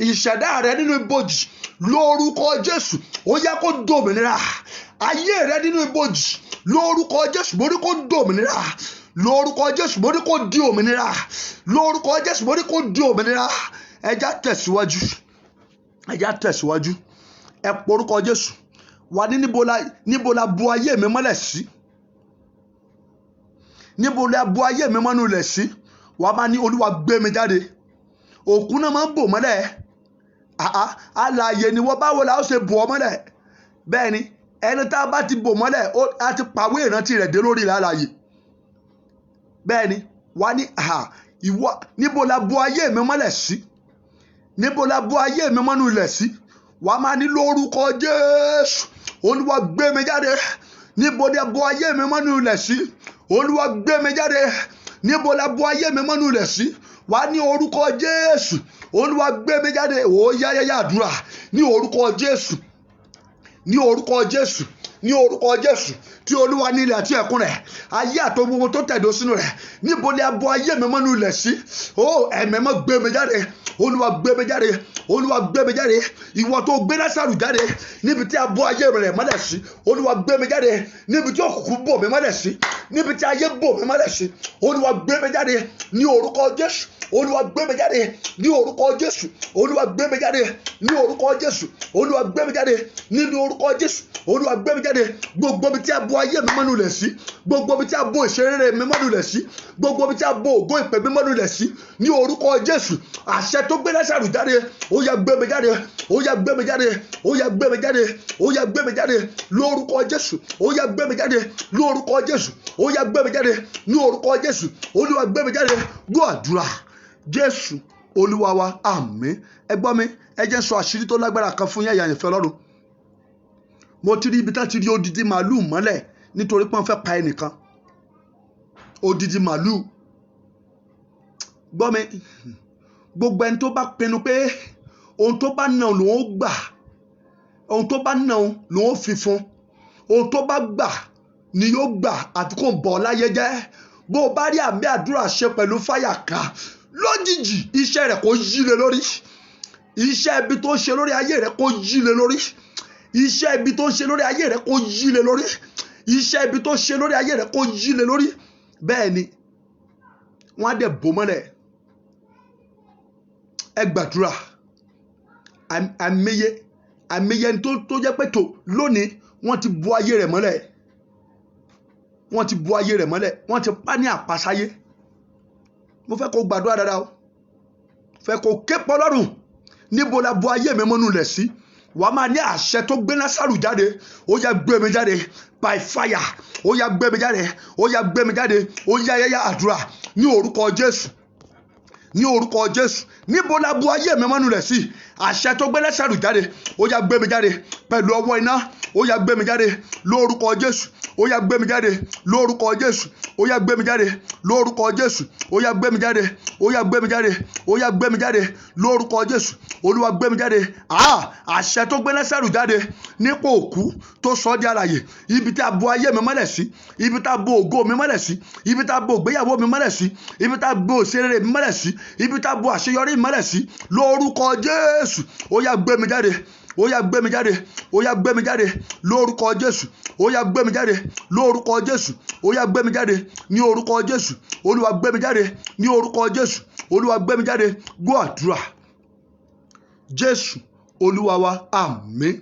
ìṣẹ̀dá rẹ nínú ibojì lórúkọ Jésù ó yá kó dòmìnira ayé rẹ nínú ibojì lórúkọ Jésù mo ní kó dòmìnira lórúkọ Jésù mo ní kó di òmìnira lórúkọ Jésù mo ní kó di òmìnira ẹjá tẹ̀síwájú ẹ porúkọ Jésù wà ní níbo la bu ayé mi mọ́lẹ̀ sí níbo la bu ayé mi mọ́nú lẹ̀ sí wà máa ní Olúwa gbé mi jáde òkú náà máa ń bò mọ́lẹ̀ alààyè ni wọ́n báwo la ó ṣe bò ọ́ mọ́lẹ̀ bẹ́ẹ̀ ni ẹni tá a bá ti bò mọ́lẹ̀ a ti pàwé ìrántí rẹ̀ dé lórí alààyè bẹ́ẹ̀ ni wà ní ìwọ níbo la bu ayé mi mọ́lẹ̀ sí níbo la bu ayé mi mọ́nú ilẹ̀ sí wà máa ní lórúkọ Jésù Olúwa gbé mi jáde níbo la bu ayé mi mọ́nú ilẹ̀ sí Olúwa gbé mi jáde níbo la bu ayé mi mọ́nú ilẹ̀ sí wà ní orúkọ Jésù Olúwa gbé mi jáde ó yáyáyá àdúrà ní orúkọ Jésù ní orúkọ Jésù ní orúkọ Jésù tí Olúwa ní ilẹ̀ àti ẹ̀kún rẹ̀ ayé àti gbogbo tó tẹ̀dó sínú rẹ̀ níbo ni a bọ ayé mi mọ́nú ilẹ̀ sí ẹ̀mí mọ́ gbé mi jáde Olúwa gbé mi jáde Olúwa gbé mi jáde ìwọ tó gbé Lásárù jáde níbi tí a bọ ayé rẹ̀ mọ́lẹ̀ sí Olúwa gbé mi jáde níbi tí òkùnkùn bò mí mọ́lẹ̀ sí níbi tí ayé bò mí mọ́lẹ̀ sí Olúwa gbé mi jáde ní orúkọ Jésù Olúwa gbé mi jáde ní orúkọ Jésù Olúwa gbé mi jáde ní orúkọ Jésù Olúwa gbé mi jáde nínú orúkọ Jésù Olúwa gbé mi jáde gbogbo bí tí a bọ ayé mi mọ́nú lẹ̀ sí gbogbo bí tí a bọ ìṣeré mi mọ́nú lẹ̀ sí gbogbo bí tí a bọ ògo ìpè mi mọ́nú lẹ̀ sí ní orúkọ Jésù àṣẹ tó gbé Lásárù jáde ó yá gbé mi jáde ó yá gbé mi jáde ó yá gbé mi jáde ó yá gbé mi jáde lórúkọ Jésù ó yá gbé mi jáde lórúkọ Jésù ó yá gbé mi jáde ní orúkọ Jésù Olúwa gbé mi jáde gbọ́ àdúrà Jésù Olúwa wa àmín ẹ gbọ́ mi ẹ jẹ́ sọ àṣírí tó lágbára kan fún yẹn ìyànfẹ́ Ọlọ́run mo ti rí ibi tá ti rí odidi màálù mọ́lẹ̀ nítorí pé wọ́n fẹ́ pa ẹnìkan odidi màálù gbọ́ mi gbogbo ẹni tó bá pinnu pé ohun tó bá nà lòun ó gbà ohun tó bá nà lòun ó fi fún ohun tó bá gbà ni yóò gbà àti kò bọ̀ láyé jẹ́ bó o bá rí àmì àdúrà ṣe pẹ̀lú fáyà ká lójijì iṣẹ́ rẹ̀ kò yí lé lórí iṣẹ́ ibi tó ń ṣe lórí ayé rẹ̀ kò yí lé lórí iṣẹ́ ibi tó ń ṣe lórí ayé rẹ̀ kò yí lé lórí iṣẹ́ ibi tó ń ṣe lórí ayé rẹ̀ kò yí lé lórí bẹ́ẹ̀ ni wọ́n á dẹ̀ bò mọ́lẹ̀ ẹ gbàdúrà àmìyẹ tó jẹ́ pé tó lónìí wọ́n ti bò ayé rẹ̀ mọ́lẹ̀ wọ́n ti bò ayé rẹ̀ mọ́lẹ̀ wọ́n ti pa ní àpasáyé mo fẹ́ kó gbàdúrà dáadáa o fẹ́ kó ké pọ̀ lọ́rùn níbo la bò ayé mi mọ́nú lẹ̀ sí wàá máa ní àṣẹ tó gbé Lásárù jáde ó yá gbé mi jáde by fire ó yá gbé mi jáde ó yá gbé mi jáde ó yá yáyá àdúrà ní orúkọ Jésù ní orúkọ Jésù níbo la bò ayé mi mọ́nú lẹ̀ sí àṣẹ tó gbé Lásárù jáde ó yá gbé mi jáde pẹ̀lú ọwọ́ iná ó yá gbé mi jáde lórúkọ Jésù ó yá gbé mi jáde lórúkọ Jésù ó yá gbé mi jáde lórúkọ Jésù ó yá gbé mi jáde ó yá gbé mi jáde ó yá gbé mi jáde lórúkọ Jésù Olúwa gbé mi jáde àṣẹ tó gbé Lásárù jáde nípò òkú tó sọ di alààyè ibi tí a bò ayé mi mọ́lẹ̀ sí ibi tí a bò ògo mi mọ́lẹ̀ sí ibi tí a bò ìgbéyàwó mi mọ́lẹ̀ sí ibi tí a bò òṣèré mi mọ́lẹ̀ sí ibi tí a bò àṣeyọrí mi mọ́lẹ̀ sí lórúkọ Jésù ó yá gbé mi jáde ó yá gbé mi jáde ó yá gbé mi jáde lórúkọ Jésù ó yá gbé mi jáde lórúkọ Jésù ó yá gbé mi jáde ní orúkọ Jésù Olúwa gbé mi jáde ní orúkọ Jésù Olúwa gbé mi jáde gbọ́ àdúrà Jésù Olúwa wa àmín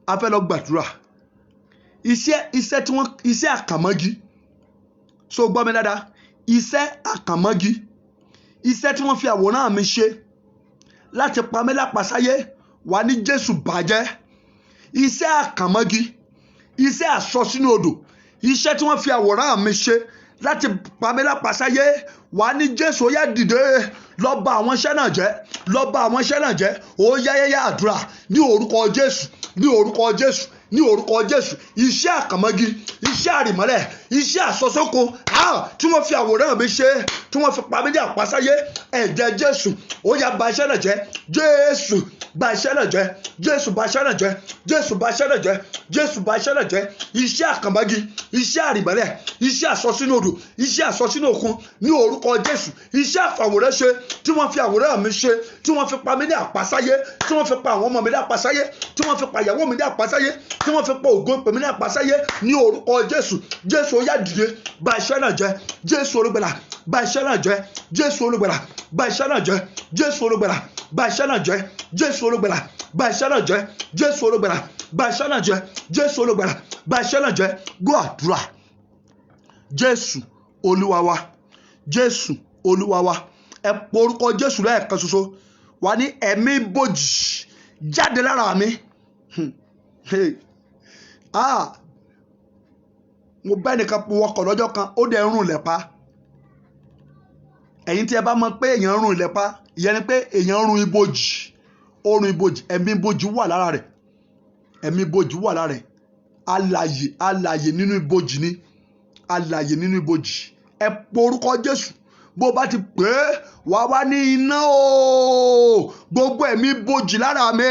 a fẹ́ lọ gbàdúrà iṣẹ́ àkàmọ́gi so gbọ́ mi dáadáa iṣẹ́ àkàmọ́gi iṣẹ́ tí wọ́n fi àwòrán mi ṣe láti pa mí lápasáyé wà ní Jésù bàjẹ́ iṣẹ́ àkàmọ́gi iṣẹ́ àsọ sínú odò iṣẹ́ tí wọ́n fi àwòrán mi ṣe láti pa mí lápasáyé wà ní Jésù ó yá dìde lọ bà àwọn iṣẹ́ náà jẹ́ lọ bà àwọn iṣẹ́ náà jẹ́ ó yá yáyá àdúrà ní orúkọ Jésù ní orúkọ Jésù ní orúkọ Jésù. Iṣẹ́ àkànmọ́gi, iṣẹ́ àrìmọ́lẹ̀, iṣẹ́ àsọsókun tí wọ́n fi àwòrán mi ṣe, tí wọ́n fi pa mí ní àpasáyé, ẹ̀jẹ̀ Jésù ó yá bà iṣẹ́ náà jẹ́. Jésù bà iṣẹ́ náà jẹ́. Jésù bà iṣẹ́ náà jẹ́. Jésù bà iṣẹ́ náà jẹ́. Jésù bà iṣẹ́ náà jẹ́. Iṣẹ́ àkànmọ́gi, iṣẹ́ àrìmọ́lẹ̀, iṣẹ́ àsọsínú odò, iṣẹ́ àsọsínú òkun ní orúkọ Jésù. Iṣẹ́ àfàwòrán ṣe tí wọ́n fi àwòrán mi ṣe, tí wọ́n fi pa mí ní àpasáyé, tí wọ́n fi pa àwọn ọmọ mi ní àpasáyé, tí wọ́n fi pa ìyàwó mi ní àpasáyé, tí wọ́n fi pa ògo ìpè mi ní àpasáyé ní orúkọ Jésù. Jésù ó yá dìde bà iṣẹ́ náà jẹ́. Jésù olùgbàlà bà iṣẹ́ náà jẹ́. Jésù olùgbàlà bà iṣẹ́ náà jẹ́. Jésù olùgbàlà bà iṣẹ́ náà jẹ́. Jésù olùgbàlà bà iṣẹ́ náà jẹ́. Jésù olùgbàlà bà iṣẹ́ náà jẹ́. Jésù olùgbàlà bà iṣẹ́ náà jẹ́. Gbọ́ àdúrà. Jésù Olúwa wa. Jésù Olúwa wa. Ẹ po orúkọ Jésù lẹ́ẹ̀kan ṣoṣo. Wà ní ẹ̀mí bòjì jáde lára mi. Mo bá ẹnìkan wọkọ̀ lọ́jọ́ kan, ó dẹ̀ ń rùn lẹ́pa. Ẹ̀yin tí ẹ bá mọ̀ pé èèyàn ń rùn lẹ́pa, ìyẹn ni pé èèyàn ń rùn ibojì. Ó rùn ibojì, ẹ̀mí ibojì wà lára rẹ̀. Ẹ̀mí ibojì wà lára rẹ̀. Alààyè nínú ibojì ni. Alààyè nínú ibojì. Ẹ po orúkọ Jésù. Bó bá ti pè é, wá ní iná o. Gbogbo ẹ̀mí ibojì lára mi,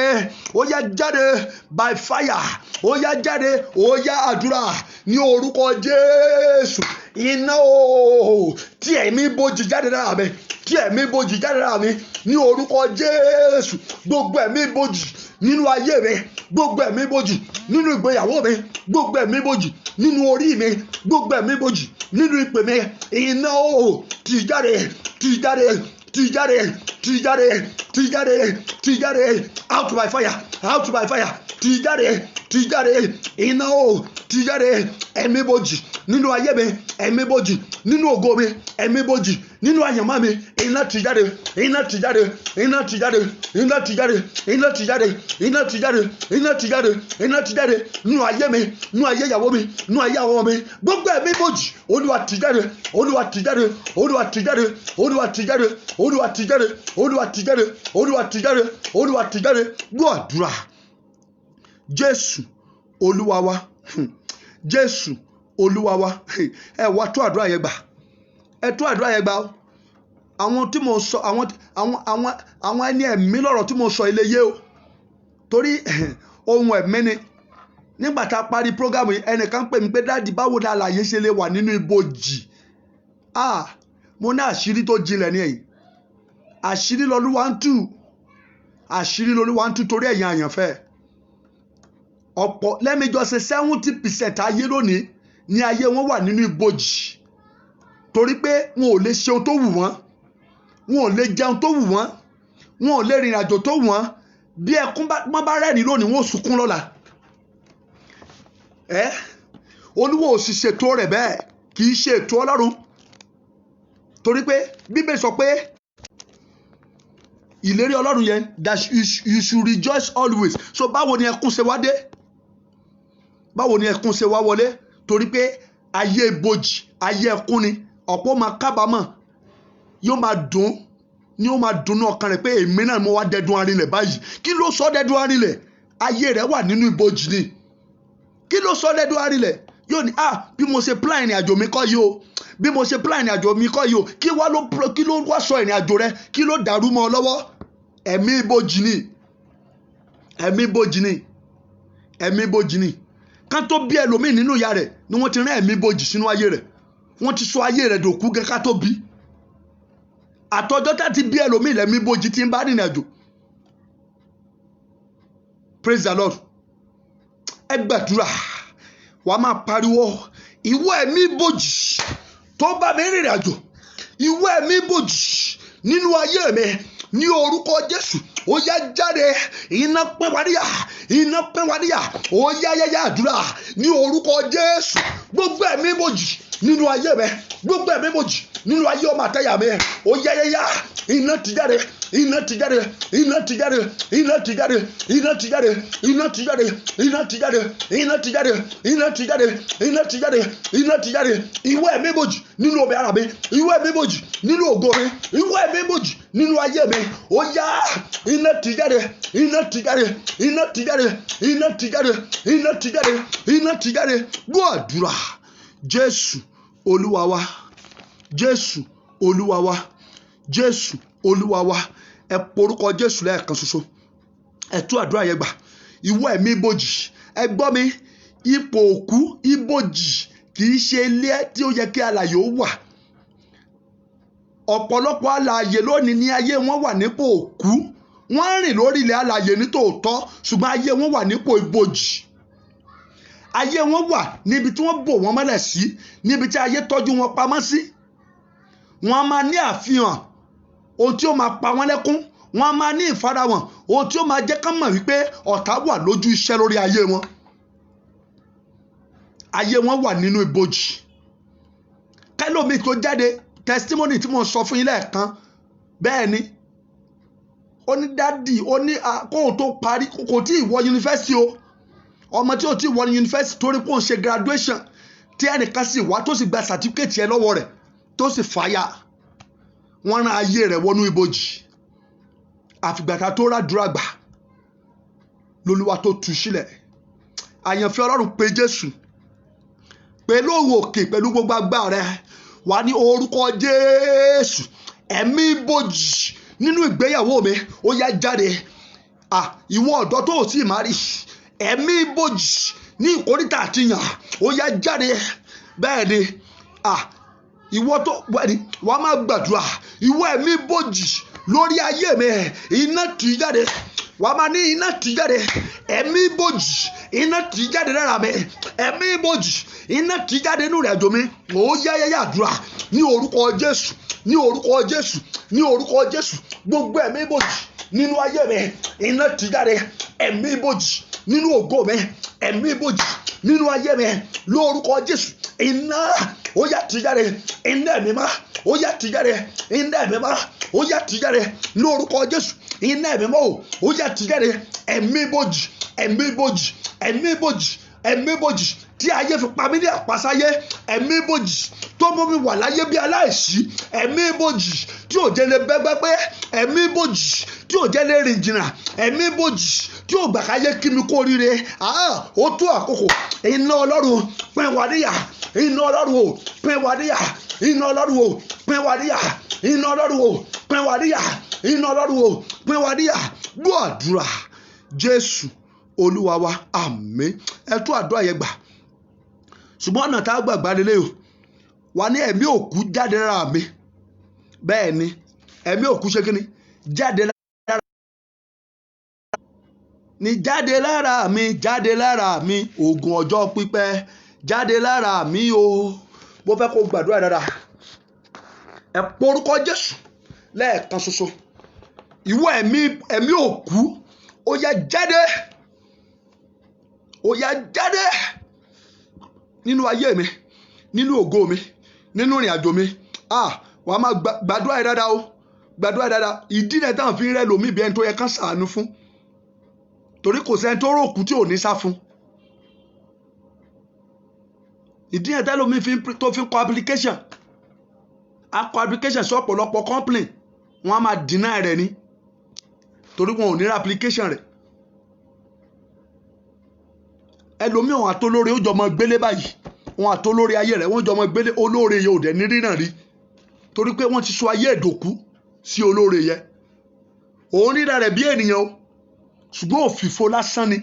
ó yá jáde by fire. Ó yá jáde, ó yá àdúrà ní orúkọ Jésù. Iná o. Tí ẹ̀mí ibojì jáde lára mi, tí ẹ̀mí ibojì jáde lára mi ní orúkọ Jésù. Gbogbo ẹ̀mí ibojì nínú ayé mi, gbogbo ẹ̀mí ibojì nínú ìgbéyàwó mi, gbogbo ẹ̀mí ibojì nínú orí mi, gbogbo ẹ̀mí ibojì nínú ìpè mi, iná o. Tí jáde, tí jáde, tí jáde, tí jáde, tí jáde, tí jáde, out by fire, out by fire, tí jáde, tí jáde, iná o. Tí jáde, ẹ̀mí ibojì nínú ayé mi, ẹ̀mí ibojì nínú ògo mi, ẹ̀mí ibojì nínú àyànmọ́ mi, iná tí jáde, iná tí jáde, iná tí jáde, iná tí jáde, iná tí jáde, iná tí jáde, iná tí jáde, iná tí jáde nínú ayé mi, nínú ayé ìyàwó mi, nínú ayé àwọn ọmọ mi, gbogbo ẹ̀mí ibojì, Olúwa tí jáde, Olúwa tí jáde, Olúwa tí jáde, Olúwa tí jáde, Olúwa tí jáde, Olúwa tí jáde, Olúwa tí jáde, Olúwa tí jáde. Gbọ́ àdúrà. Jésù Olúwa wa. Jésù Olúwa wa. Ẹ wá tó àdúrà yẹn gbà. Ẹ tó àdúrà yẹn gbà o. Àwọn tí mo sọ, àwọn ẹni ẹ̀mí lọ́rọ̀ tí mo sọ ilé yé o. Torí ohun ẹ̀mí ni. Nígbà tá a parí prógámù yìí, ẹnìkan pè mí pé dáàdì báwo ni alààyè ṣe lè wà nínú ibojì. Mo ní àṣírí tó jinlẹ̀ ní ẹ̀yìn. Àṣírí l'Olúwa ń tú. Àṣírí l'Olúwa ń tú torí ẹ̀yin àyànfẹ́. Ọ̀pọ̀ let me just say 70% ayé lónìí ní ayé wọn wà nínú ibojì. Torí pé wọn ò lè ṣe ohun tó wù wọ́n. Wọn ò lè jẹun tó wù wọ́n. Wọn ò lè rìnrìn àjò tó wù wọ́n. Bí ẹkún bá rẹ́rìn lónìí, wọn ò sunkún lọ́la. Olúwa ò sì ṣètò rẹ̀ bẹ́ẹ̀. Kì í ṣe ètò Ọlọ́run. Torí pé Bíbélì sọ pé ìlérí Ọlọ́run yẹn that you should rejoice always. So báwo ni ẹkún ṣe wá dé? Báwo ni ẹkún ṣe wá wọlé? Torí pé ayé ibojì, ayé ẹkún ni. Ọ̀pọ̀ máa kábàámọ̀, yóò máa dùn, ni ó máa dùn ní ọkàn rẹ̀ pé èmi náà mo wá dẹdun arinlẹ̀ báyìí. Kí ló sọ dẹdun arinlẹ̀? Ayé rẹ̀ wà nínú ibojì ni. Kí ló sọ dẹdun arinlẹ̀? Yóò ní bí mo ṣe plan ìrìn àjò mi kọ́ yìí o. Bí mo ṣe plan ìrìn àjò mi kọ́ yìí o. Kí ló wá sọ ìrìn àjò rẹ? Kí ló dàrú mọ́ ọ lọ́wọ́? Ẹ̀mí ibojì ni. Ẹ̀mí ibojì ni. Ẹ̀mí ibojì ni. Kán tó bí ẹlòmíì nínú ìyá rẹ̀ ni wọ́n ti rán ẹ̀mí ibojì sínú ayé rẹ̀. Wọ́n ti sọ ayé rẹ̀ dòkú gẹ́gẹ́ ká tó bí. Àtọjọ́ tá ti bí ẹlòmíì lẹ́mí ibojì ti ń bá rìnrìn àjò. Praise the Lord. Ẹ gbàdúrà. Wàá máa pariwo, ìwọ ẹ̀mí ibojì tó bá mi rìnrìn àjò. Ìwọ ẹ̀mí ibojì nínú ayé mi ní orúkọ Jésù. Ó yá jáde, iná pín wá níyà, iná pín wá níyà. Ó yá àdúrà ní orúkọ Jésù. Gbogbo ẹ̀mí ibojì nínú ayé mi, gbogbo ẹ̀mí ibojì nínú ayé ọmọ àtẹ̀yà mi, ó yá iná ti jáde, iná ti jáde, iná ti jáde, iná ti jáde, iná ti jáde, iná ti jáde, iná ti jáde, iná ti jáde, iná ti jáde, iná ti jáde, iná ti jáde. Ìwọ ẹ̀mí ibojì nínú omi ara mi, ìwọ ẹ̀mí ibojì nínú ògo mi, ìwọ ẹ̀mí ibojì nínú ayé mi, ó yá iná tì jáde, iná tì jáde, iná tì jáde, iná tì jáde, iná tì jáde, iná tì jáde. Gbọ́ àdúrà. Jésù Olúwa wa, Jésù Olúwa wa, Jésù Olúwa wa. Ẹ porúkọ Jésù lẹ́ẹ̀kan ṣoṣo. Ẹ tú àdúrà yẹn gbà. Ìwọ ẹ̀mí ibojì, ẹ gbọ́ mi, ipò òkú ibojì kì í ṣe ilé tí ó yẹ kí alààyè ó wà. Ọ̀pọ̀lọpọ̀ alààyè lónìí ní ayé wọn wà nípò òkú. Wọ́n rìn lórí ilẹ̀ alààyè ní tòótọ́, ṣùgbọ́n ayé wọn wà nípò ibojì. Ayé wọn wà níbi tí wọ́n bò wọ́n mọ́lẹ̀ sí, níbi tí ayé tọ́jú wọn pamọ́ sí. Wọ́n máa ní àfihàn ohun tí ó máa pa wọ́n lẹ́kún. Wọ́n máa ní ìfarahàn ohun tí ó máa jẹ́ ká mọ̀ wípé ọ̀tá wà lójú iṣẹ́ lórí ayé wọn. Ayé wọn wà nínú ibojì. Kẹ́lòmíì tó jáde, testimony tí mo sọ fún yín lẹ́ẹ̀kan, bẹ́ẹ̀ ni ó ní dádì, ó ní kóhun tó parí kò tí ì wọ yunifásitì o. Ọmọ tí ò tí ì wọ yunifásitì torí pé òun ṣe graduation tí ẹnìkan sì wá tó sì gba certificate yẹn lọ́wọ́ rẹ̀ tó sì fàyà. Wọ́n rán ayé rẹ̀ wọnú ibojì. Àfìgbàtà tó ràdúrà gbà lolúwa tó tú sílẹ̀. Àyànfẹ́ Ọlọ́run pé Jésù, pẹ̀lú òun òkè, pẹ̀lú gbogbo agbára rẹ̀, wà ní orúkọ Jésù. Ẹ̀mí ibojì nínú ìgbéyàwó mi ó yá jáde. Ìwọ ọ̀dọ́ tó ò tí ì máa rí, ẹ̀mí ibojì ní ìkórìtà àtìyàn ó yá jáde. Bẹ́ẹ̀ ni ìwọ tó wà máa gbàdúrà, ìwọ ẹ̀mí ibojì lórí ayé mi, iná tì jáde. Wà máa ní iná tì jáde. Ẹ̀mí ibojì, iná tì jáde lára mi. Ẹ̀mí ibojì, iná tì jáde nínú ìrìnàjò mi. Ó yá àdúrà ní orúkọ Jésù, ní orúkọ Jésù, ní orúkọ Jésù. Gbogbo ẹ̀mí ibojì nínú ayé mi, iná tì jáde. Ẹ̀mí ibojì nínú ògo mi, ẹ̀mí ibojì nínú ayé mi, lórúkọ Jésù. Iná ó yá tì jáde. Iná ẹ̀mí mímọ́ ó yá tì jáde. Iná ẹ̀mí mímọ́ ó yá tì jáde lórúkọ Jésù. Iná ẹ̀mí mímọ́ ó yá tì jáde. Ẹ̀mí ibojì, ẹ̀mí ibojì, ẹ̀mí ibojì, ẹ̀mí ibojì tí ayé fi pa mí ní àpasáyé. Ẹ̀mí ibojì tó mú mi wà láyé bí aláìsí. Ẹ̀mí ibojì tí ò jẹ́ lè bẹ́gbẹ́ pé. Ẹ̀mí ibojì tí ò jẹ́ lè rìn jìnnà. Ẹ̀mí ibojì tí ò gbà káyé kí mi kó rire. Ó tó àkókò. Iná Ọlọ́run pín wa níyà. Iná Ọlọ́run o pín wa níyà. Iná Ọlọ́run o pín wa níyà. Iná Ọlọ́run o pín wa níyà. Iná Ọlọ́run o pín wa níyà. Gbọ́ àdúrà. Jésù Olúwa wa, àmín. Ẹ tú àdúrà yẹn gbà. Ṣùgbọ́n ọ̀nà tá a gbàgbá lélẹ̀ o. Wà ní ẹ̀mí òkú jáde lára mi. Bẹ́ẹ̀ ni ẹ̀mí òkú ṣe kí ni? Jáde lára mi. Jáde lára mi, jáde lára mi. Ogun ọjọ́ pípẹ́ jáde lára mi o. Mo fẹ́ kó gbàdúrà dáadáa. Ẹ porúkọ Jésù lẹ́ẹ̀kan ṣoṣo. Ìwọ ẹ̀mí òkú ó yá jáde. Ó yá jáde nínú ayé mi, nínú ògo mi, nínú ìrìn àjò mi. Wàá máa gbàdúrà yẹn dáadáa o. Gbàdúrà yẹn dáadáa. Ìdí náà táwọn fi ń rẹ́ lòmíì bí ẹni tó yẹ kán ṣàánú fún. Torí kò sẹ́ni tó ròkú tí ò ní sá fún. Ìdí náà táwọn lòmíì tó fi ń kọ application. A kọ application sí ọ̀pọ̀lọpọ̀ company. Wọ́n á máa deny rẹ̀ ni. Torí wọn ò ní ra application rẹ̀. Ẹlòmíì òun àtolóore ó jọmọ gbélé báyìí. Òun àtolóore ayé rẹ̀ wọ́n jọmọ gbélé. Olóore yẹn ò dẹ̀ ní ríràn rí. Torí pé wọ́n ti sọ ayé ìdòkú sí olóore yẹn. Òun ríra rẹ̀ bí ènìyàn o. Ṣùgbọ́n òfìfo lásán ni.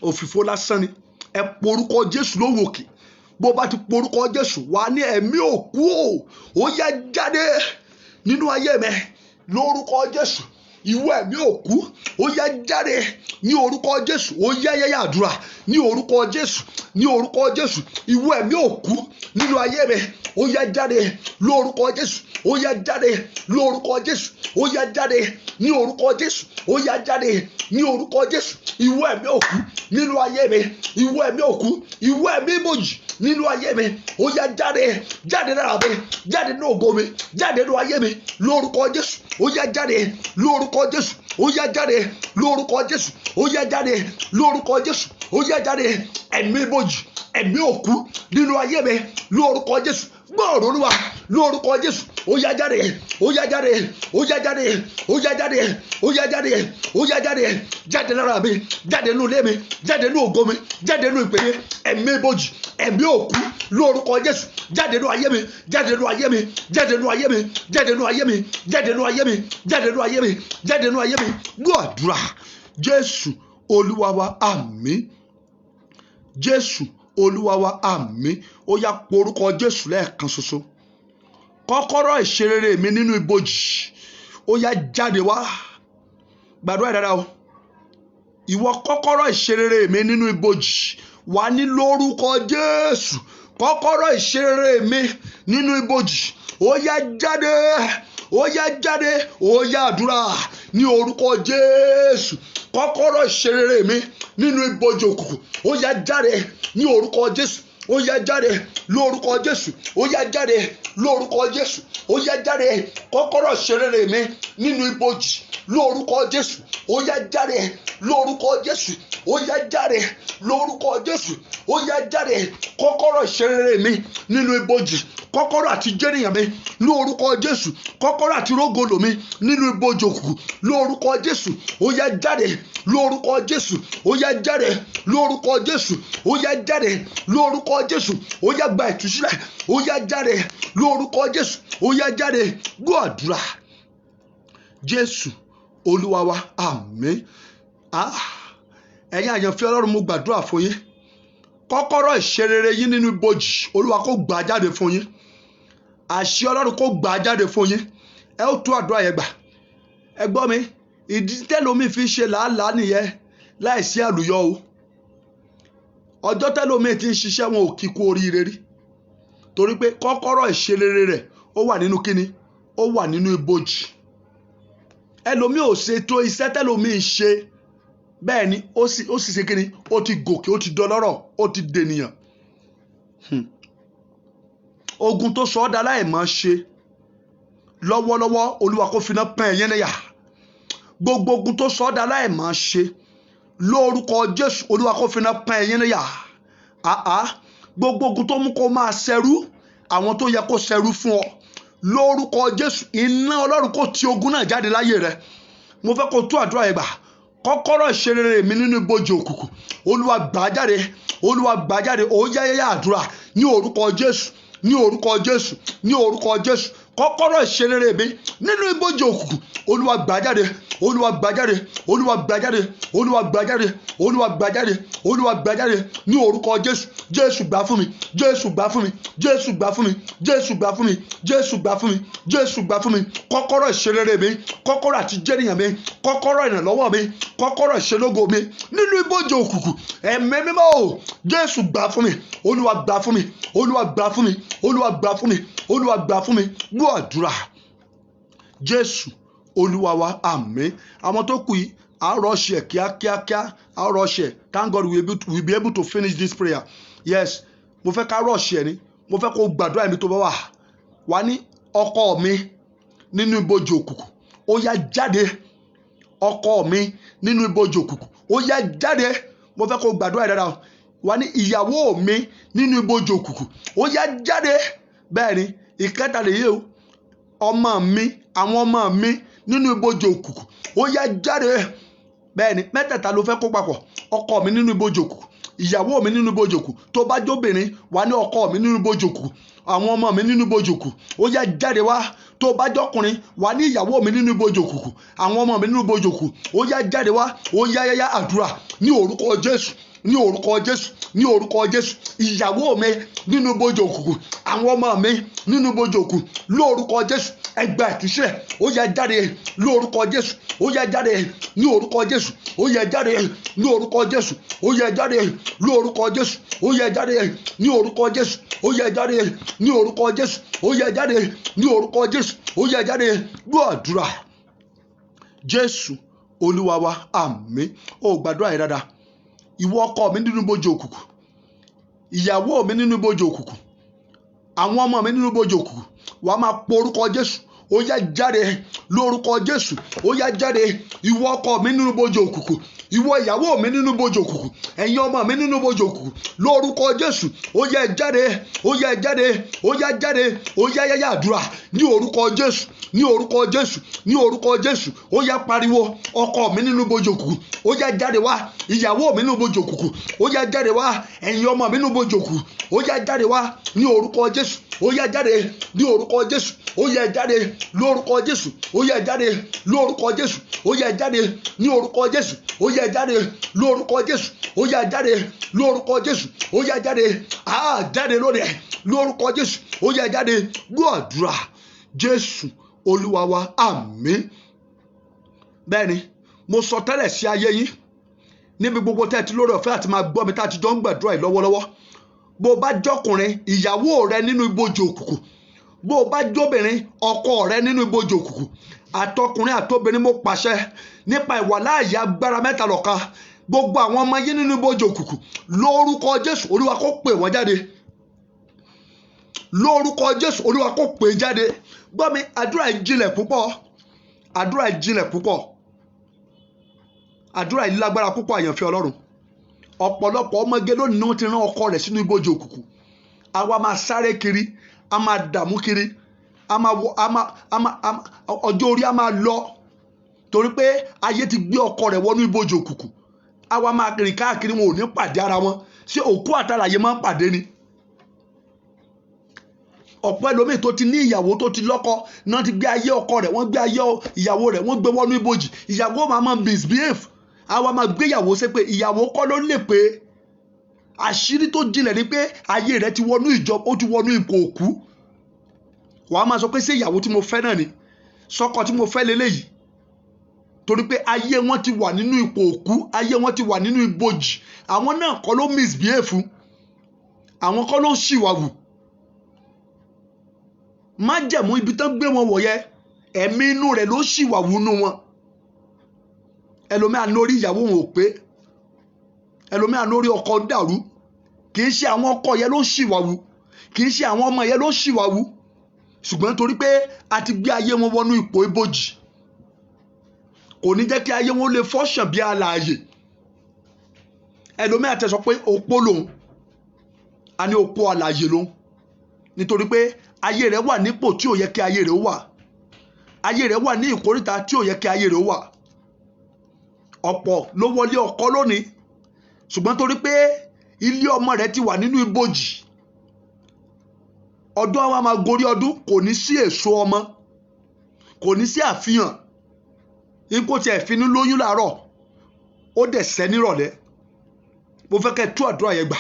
Òfìfo lásán ni. Ẹ porúkọ Jésù lóhùn òkè. Bó bá ti porúkọ Jésù, wà ní ẹ̀mí òkú o. Ó yá jáde nínú ayé mi lórúkọ Jésù. Ìwọ ẹ̀mí òkú ó yá jáde ní orúkọ Jésù. Ó yá àdúrà ní orúkọ Jésù, ní orúkọ Jésù. Ìwọ ẹ̀mí òkú nínú ayé mi ó yá jáde lórúkọ Jésù. Ó yá jáde lórúkọ Jésù. Ó yá jáde ní orúkọ Jésù. Ó yá jáde ní orúkọ Jésù. Ìwọ ẹ̀mí òkú nínú ayé mi. Ìwọ ẹ̀mí òkú, ìwọ ẹ̀mí ibojì nínú ayé mi ó yá jáde. Jáde lára mi, jáde ní ògo mi, jáde nínú ayé mi lórúkọ Jésù. Ó yá jáde lórúkọ Jésù. Ó yá jáde lórúkọ Jésù. Ó yá jáde lórúkọ Jésù. Ó yá jáde ẹ̀mí ibojì, ẹ̀mí òkú nínú ayé mi lórúkọ Jésù. Gbọ́ ọ̀rọ̀ Olúwa lórúkọ Jésù. ó yá jáde, ó yá jáde, ó yá jáde, ó yá jáde, ó yá jáde, ó yá jáde, jáde lára mi, jáde nínú ilé mi, jáde nínú ògo mi, jáde nínú ìpè mi, ẹ̀mí ibojì, ẹ̀mí òkú lórúkọ Jésù, jáde nínú ayé mi, jáde nínú ayé mi, jáde nínú ayé mi, jáde nínú ayé mi, jáde nínú ayé mi, jáde nínú ayé mi, jáde nínú ayé mi. Gbọ́ àdúrà. Jésù Olúwa wa, àmín. Jésù Olúwa wa, àmín. Ó yá porúkọ Jésù lẹ́ẹ̀kan ṣoṣo. Kọ́kọ́rọ́ ìṣerere mi nínú ibojì, ó yá jáde wá. Gbàdúrà dáadáa o. Ìwọ kọ́kọ́rọ́ ìṣerere mi nínú ibojì, wà ní lórúkọ Jésù. Kọ́kọ́rọ́ ìṣerere mi nínú ibojì, ó yá jáde, ó yá jáde, ó yá àdúrà ní orúkọ Jésù. Kọ́kọ́rọ́ ìṣerere mi nínú ibojì òkùnkùn, ó yá jáde ní orúkọ Jésù. Ó yá jáde lórúkọ Jésù, ó yá jáde lórúkọ Jésù, ó yá jáde. Kọ́kọ́rọ́ ìṣerere mi nínú ibojì lórúkọ Jésù, ó yá jáde lórúkọ Jésù, ó yá jáde lórúkọ Jésù, ó yá jáde. Kọ́kọ́rọ́ ìṣerere mi nínú ibojì, kọ́kọ́rọ́ àti jẹ́nìyàn mi lórúkọ Jésù, kọ́kọ́rọ́ àti rógòlò mi nínú ibojì òkùnkùn lórúkọ Jésù, ó yá jáde lórúkọ Jésù, ó yá jáde lórúkọ Jésù, ó yá jáde lórúkọ Jésù, ó yá gba ìtúsílẹ̀, ó yá jáde lórúkọ Jésù, ó yá jáde. Gbọ́ àdúrà. Jésù Olúwa wa, àmín. Ẹ̀yin àyànfẹ́ Ọlọ́run, mo gbàdúrà fún yín. Kọ́kọ́rọ́ ìṣerere yín nínú ibojì, Olúwa kó gbà jáde fún yín. Àṣẹ Ọlọ́run kó gbà jáde fún yín. Ẹ ó tú àdúrà yẹn gbà. Ẹ gbọ́ mi, ìdí tẹ́lómi fi ṣe làálàá nìyẹn láìsí àlùyọ o. Ọjọ́ tẹ́lómi ti ń ṣiṣẹ́ wọn ò kíkú oríire rí, torí pé kọ́kọ́rọ́ ìṣerere rẹ̀ ó wà nínú kíni, ó wà nínú ibojì. Ẹlòmí ò ṣètò iṣẹ́ tẹ́lómi ń ṣe, bẹ́ẹ̀ ni ó sì ṣe kíni, ó ti gòkè, ó ti dọlọ́rọ̀, ó ti dènìyàn. Ogun tó sọ ọ́ dá láìmọ̀ ṣe lọ́wọ́lọ́wọ́, Olúwa kó finá pẹ́ ẹ̀yẹn níyà. Gbogbo ogun tó sọ ọ́ dá láìmọ̀ ṣe lórúkọ Jésù, Olúwa kó finá pẹ́ ẹ̀yẹn níyà. Gbogbo ogun tó mú kó máa ṣẹrú àwọn tó yẹ kó ṣẹrú fún ọ, lórúkọ Jésù, iná Ọlọ́run kó ti ogun náà jáde láyé rẹ. Mo fẹ́ kó tú àdúrà yẹn gbà. Kọ́kọ́rọ́ ìṣerere mi nínú ibojì òkùnkùn, Olúwa gbà jáde, Olúwa gbà jáde. Ó yá àdúrà ní orúkọ Jésù, ní orúkọ Jésù, ní orúkọ Jésù. Kọ́kọ́rọ́ ìṣerere mi nínú ibojì òkùnkùn, Olúwa gbà jáde, Olúwa gbà jáde, Olúwa gbà jáde, Olúwa gbà jáde, Olúwa gbà jáde, Olúwa gbà jáde ní orúkọ Jésù. Jésù gbà fún mi, Jésù gbà fún mi, Jésù gbà fún mi, Jésù gbà fún mi, Jésù gbà fún mi, Jésù gbà fún mi. Kọ́kọ́rọ́ ìṣerere mi, kọ́kọ́rọ́ àti jẹ́nìyàn mi, kọ́kọ́rọ́ ìrànlọ́wọ́ mi, kọ́kọ́rọ́ ìṣelógo mi nínú ibojì òkùnkùn, ẹ̀mí mímọ́ o, Jésù gbà fún mi, Olúwa gbà fún mi, Olúwa gbà fún mi, Olúwa gbà fún mi, Olúwa gbà fún mi. Gbọ́ àdúrà. Jésù Olúwa wa, àmín. Àwọn tó kù yìí, a rọ́ọ̀ṣẹ̀ kíákíákíá, a rọ́ọ̀ṣẹ̀. Thank God we'll be able to finish this prayer. Yes, mo fẹ́ ká rọ́ọ̀ṣẹ̀ ni, mo fẹ́ kó gbàdúrà mi tó bá wà. Wà ní ọkọ mi nínú ibojì òkùnkùn, ó yá jáde. Ọkọ mi nínú ibojì òkùnkùn, ó yá jáde. Mo fẹ́ kó gbàdúrà dáadáa. Wà ní ìyàwó mi nínú ibojì òkùnkùn, ó yá jáde. Bẹ́ẹ̀ ni, ìkẹta lè yé o. Ọmọ mi, àwọn ọmọ mi nínú ibojì òkùnkùn, ó yá jáde. Bẹ́ẹ̀ ni, mẹ́tẹ̀ẹ̀ta ló fẹ́ kó papọ̀. Ọkọ mi nínú ibojì òkùnkùn, ìyàwó mi nínú ibojì òkùnkùn. Tó bá jóbìnrin, wà ní ọkọ mi nínú ibojì òkùnkùn, àwọn ọmọ mi nínú ibojì òkùnkùn, ó yá jáde wá. Tó bá jọkùnrin, wà ní ìyàwó mi nínú ibojì òkùnkùn, àwọn ọmọ mi nínú ibojì òkùnkùn, ó yá jáde wá. Ó yá àdúrà ní orúkọ Jésù, ní orúkọ Jésù, ní orúkọ Jésù. Ìyàwó mi nínú ibojì òkùnkùn, àwọn ọmọ mi nínú ibojì òkùnkùn, lórúkọ Jésù, ẹ gba ìtúsílẹ̀. Ó yá jáde lórúkọ Jésù, ó yá jáde ní orúkọ Jésù, ó yá jáde ní orúkọ Jésù, ó yá jáde lórúkọ Jésù, ó yá jáde ní orúkọ Jésù, ó yá jáde ní orúkọ Jésù, ó yá jáde ní orúkọ Jésù, ó yá jáde. Gbọ́ àdúrà. Jésù Olúwa wa, àmín. Ó gbàdúrà yẹn dáadáa. Ìwọ ọkọ mi nínú ibojì òkùnkùn, ìyàwó mi nínú ibojì òkùnkùn, àwọn ọmọ mi nínú ibojì òkùnkùn, wà á máa porúkọ Jésù. Ó yá jáde lórúkọ Jésù, ó yá jáde. Ìwọ ọkọ mi nínú ibojì òkùnkùn, ìwọ ìyàwó mi nínú ibojì òkùnkùn, ẹ̀yin ọmọ mi nínú ibojì òkùnkùn, lórúkọ Jésù ó yá jáde, ó yá jáde, ó yá jáde, ó yá yáyá àdúrà ní orúkọ Jésù, ní orúkọ Jésù, ní orúkọ Jésù. Ó yá pariwo, ọkọ mi nínú ibojì òkùnkùn ó yá jáde wá, ìyàwó mi nínú ibojì òkùnkùn ó yá jáde wá, ẹ̀yin ọmọ mi nínú ibojì òkùnkùn ó yá jáde wá ní orúkọ Jésù, ó yá jáde ní orúkọ Jésù, ó yá jáde lórúkọ Jésù, ó yá jáde lórúkọ Jésù, ó yá jáde ní orúkọ Jésù, ó yá jáde lórúkọ Jésù, ó yá jáde lórúkọ Jésù, ó yá jáde jáde lónìí lórúkọ Jésù, ó yá jáde. Gbọ́ àdúrà Jésù Olúwa wa, àmín. Bẹ́ẹ̀ni mo sọ tẹ́lẹ̀ sí ayé yín níbi gbogbo tẹ́ ti lórí ọ̀fẹ́ àti máa gbọ́ mi tá a ti jọ ń gbàdúrà yìí lọ́wọ́lọ́wọ́. Bó bá jọkùnrin, ìyàwó rẹ nínú ibojì òkùnkùn, bó bá jóbìnrin, ọkọ rẹ nínú ibojì òkùnkùn, àtọkùnrin àtobìnrin, mo pàṣẹ nípa ìwàláàyè agbára mẹ́ta lọ́kan, gbogbo àwọn ọmọ yín nínú ibojì òkùnkùn, lórúkọ Jésù Olúwa kó pè wọ́n jáde, lórúkọ Jésù Olúwa kó pè jáde. Gbọ́ mi, àdúrà ìjìnlẹ̀ púpọ̀, àdúrà ìjìnlẹ̀ púpọ̀, àdúrà ìlágbára púpọ̀. Àyànfẹ́ Ọlọ́run, ọ̀pọ̀lọpọ̀ ọmọge lónìí ni wọ́n ti rán ọkọ rẹ̀ sínú ibojì òkùnkùn. Àwa máa sáré kiri, a máa dààmú kiri, ọjọ́ orí a máa lọ torí pé ayé ti gbé ọkọ rẹ̀ wọnú ibojì òkùnkùn. Àwa máa rìn káàkiri, wọn ò ní pàdé ara wọn. Ṣé òkú àtàlàyé máa ń pàdé ni? Ọ̀pọ̀ ẹlòmíì tó ti ní ìyàwó tó ti lọ́kọ náà ti gbé ayé ọkọ rẹ̀, wọ́n gbé ayé ìyàwó rẹ̀, wọ́n gbé wọnú ibojì. Ìyàwó máa misbehave, àwa máa gbé ìyàwó ṣe pé ìyàwó kọ́ ló lè pé. Àṣírí tó jinlẹ̀ ni pé ayé rẹ̀ ti wọnú ìjọba, ó ti wọnú ipò òkú. Wàá máa sọ pé ṣé ìyàwó tí mo fẹ́ náà ni, sọ́kọ tí mo fẹ́ leléyìí, torí pé ayé wọn ti wà nínú ipò òkú, ayé wọn ti wà nínú ibojì. Àwọn náà kọ́ ló misbehave, àwọn kọ́ ló ṣìwàwù. Májẹ̀mú ibi tán gbé wọn wọ̀ yẹ, ẹ̀mí inú rẹ̀ ló ṣìwàwù nú wọn. Ẹlòmíà lórí ìyàwó wọn ò pé, ẹlòmíà lórí ọkọ dàrú. Kì í ṣe àwọn ọkọ yẹn ló ṣìwàwù, kì í ṣe àwọn ọmọ yẹn ló ṣìwàwù, ṣùgbọ́n torí pé a ti gbé ayé wọn wọnú ipò ibojì, kò ní jẹ́ kí ayé wọn lè fọ́ṣàn bí alààyè. Ẹlòmíà tẹ̀ sọ pé opó lòun, a ní opó alààyè lòun, nítorí pé ayé rẹ̀ wà nípò tí ò yẹ kí ayé rẹ̀ wà, ayé rẹ̀ wà ní ìkóríta tí ò yẹ kí ayé rẹ̀ wà. Ọ̀pọ̀ ló wọlé ọkọ lónìí, ṣùgbọ́n torí pé ilé ọmọ rẹ̀ ti wà nínú ibojì, ọdún àwọn máa gorí ọdún, kò ní sí èso ọmọ, kò ní sí àfihàn. Ikú tí ẹ̀ finú lóyún láàárọ̀, ó dẹ̀ sẹ́ nírọ̀lẹ́. Mo fẹ́ kẹ́ tú àdúrà yẹn gbà.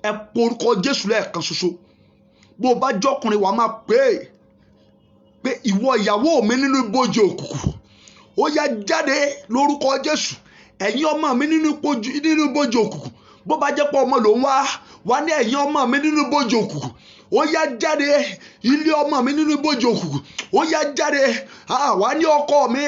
Ẹ porúkọ Jésù lẹ́ẹ̀kan ṣoṣo. Bó bá jọkùnrin, wàá máa pé ìwọ ìyàwó mi nínú ibojì òkùnkùn ó yá jáde lórúkọ Jésù. Ẹ̀yin ọmọ mi nínú ibojì òkùnkùn, bó bá jẹ́ pé ọmọ ló ń wá ní ẹ̀yin ọmọ mi nínú ibojì òkùnkùn ó yá jáde. Ilé ọmọ mi nínú ibojì òkùnkùn ó yá jáde. Wá ní ọkọ mi,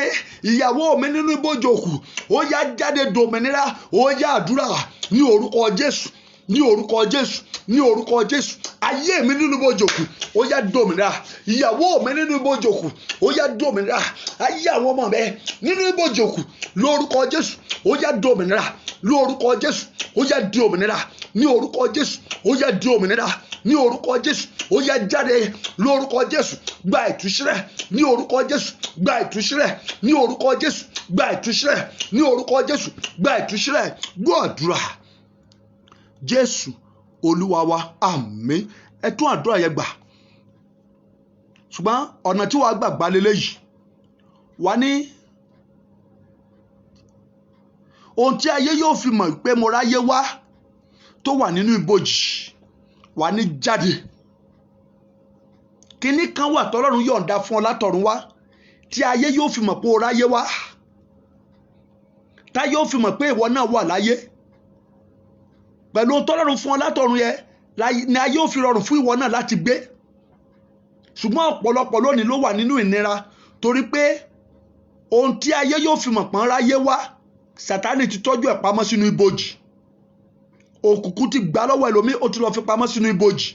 ìyàwó mi nínú ibojì òkùnkùn ó yá jáde dòmìnira. Ó yá àdúrà ní orúkọ Jésù, ní orúkọ Jésù, ní orúkọ Jésù. Ayé mi nínú ibojì òkùnkùn ó yá dòmìnira. Ìyàwó mi nínú ibojì òkùnkùn ó yá dòmìnira. Ayé àwọn ọmọ mi nínú ibojì òkùnkùn lórúkọ Jésù ó yá dòmìnira. Lórúkọ Jésù ó yá di òmìnira. Ní orúkọ Jésù ó yá di òmìnira. Ní orúkọ Jésù ó yá jáde. Lórúkọ Jésù gba ìtúsílẹ̀. Ní orúkọ Jésù gba ìtúsílẹ̀. Ní orúkọ Jésù gba ìtúsílẹ̀. Ní orúkọ Jésù gba ìtúsílẹ̀. Gbọ́ àdúrà Jésù Olúwa wa, àmín. Ẹ tún àdúrà yẹn gbà, ṣùgbọ́n ọ̀nà tí wàá gbàgbá lélẹ́yìí. Wà ní ohun tí ayé yóò fi mọ̀ pé mo ráyé wá tó wà nínú ibojì, wà ní jáde. Kíní kan wà tọ́lọ́run yọ̀ǹda fún ọ látọ̀run wá tí ayé yóò fi mọ̀ pé o ráyé wá, tá yóò fi mọ̀ pé ìwọ náà wà láyé. Pẹ̀lú tọ́lọ́run fún ọ látọ̀run yẹn ni ayé ò fi rọrùn fún ìwọ náà láti gbé. Ṣùgbọ́n ọ̀pọ̀lọpọ̀ lónìí ló wà nínú ìnira torí pé ohun tí ayé yóò fi mọ̀ pọ́n ráyé wá, Sátánì ti tọ́jú ẹ̀ pamọ́ sínú ibojì. Òkùnkùn ti gbà lọ́wọ́ ẹlòmíì, ó ti lọ fi pamọ́ sínú ibojì.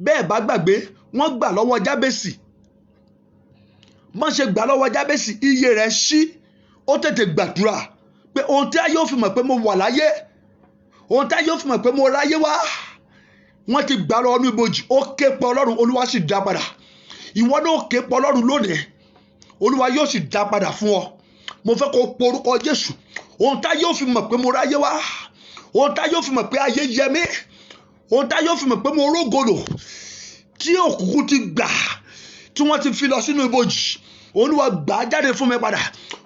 Bẹ́ẹ̀ bá gbàgbé, wọ́n gbà lọ́wọ́ Jábésì. Wọ́n ṣe gbà lọ́wọ́ Jábésì, iye rẹ̀ ṣí, ó tètè gbàdúrà. pé ohun tí ayé ò fi mọ̀ pé mo wà láyé, ohun tí ayé ò fi mọ̀ pé mo ráyé wá, wọ́n ti gbà lọ ní ibojì. Ó ké pe Ọlọ́run, Olúwa sì dá padà. Ìwọ náà ké pe Ọlọ́run lónìí, Olúwa yóò sì dá padà fún ọ. Mo fẹ́ kó pe orúkọ Jésù. Ohun tí ayé ò fi mọ̀ pé mo ráyé wá, ohun tí ayé ò fi mọ̀ pé ayé yẹ mí, ohun tí ayé ò fi mọ̀ pé mo rógòlò, tí òkùnkùn ti gbà, tí wọ́n ti fi lọ sínú ibojì, Olúwa gbà á jáde fún mi padà.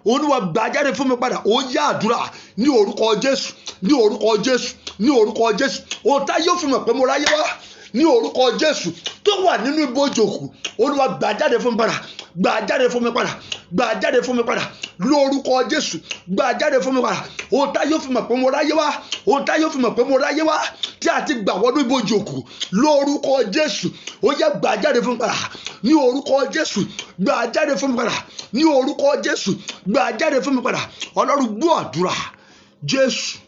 Olúwa gbà á jáde fún mi padà. Ó yá àdúrà ní orúkọ Jésù, ní orúkọ Jésù, ní orúkọ Jésù. Ohun tí ayé ò fi mọ̀ pé mo ráyé wá, ní orúkọ Jésù tó wà nínú ibojì òkú, Olúwa gbà á jáde fún mi padà. Gbà á jáde fún mi padà. Gbà á jáde fún mi padà. Lórúkọ Jésù, gbà á jáde fún mi padà. Ohun tí ayé ò fi mọ̀ pé mo ráyé wá, ohun tí ayé ò fi mọ̀ pé mo ráyé wá, tí a ti gbà wọnú ibojì òkú, lórúkọ Jésù, ó yá gbà á jáde fún mi padà. Ní orúkọ Jésù, gbà á jáde fún mi padà. Ní orúkọ Jésù, gbà á jáde fún mi padà. Ọlọ́run gbọ́ àdúrà. Jésù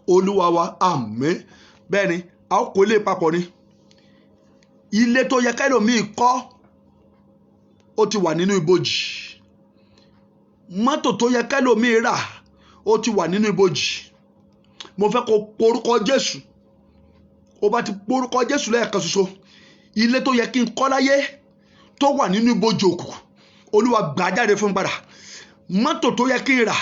Olúwa wa, àmín. Bẹ́ẹ̀ ni a ó kó ilé papọ̀ ni. Ilé tó yẹ kẹ́lòmíì kọ́, ó ti wà nínú ibojì. Mọ́tò tó yẹ kẹ́lòmíì rà, ó ti wà nínú ibojì. Mo fẹ́ kó porúkọ Jésù. Ó bá ti porúkọ Jésù lẹ́ẹ̀kan ṣoṣo, ilé tó yẹ kí n kọ́ láyé tó wà nínú ibojì òkùnkùn, Olúwa gbà á jáde fún mi padà. Mọ́tò tó yẹ kí n rà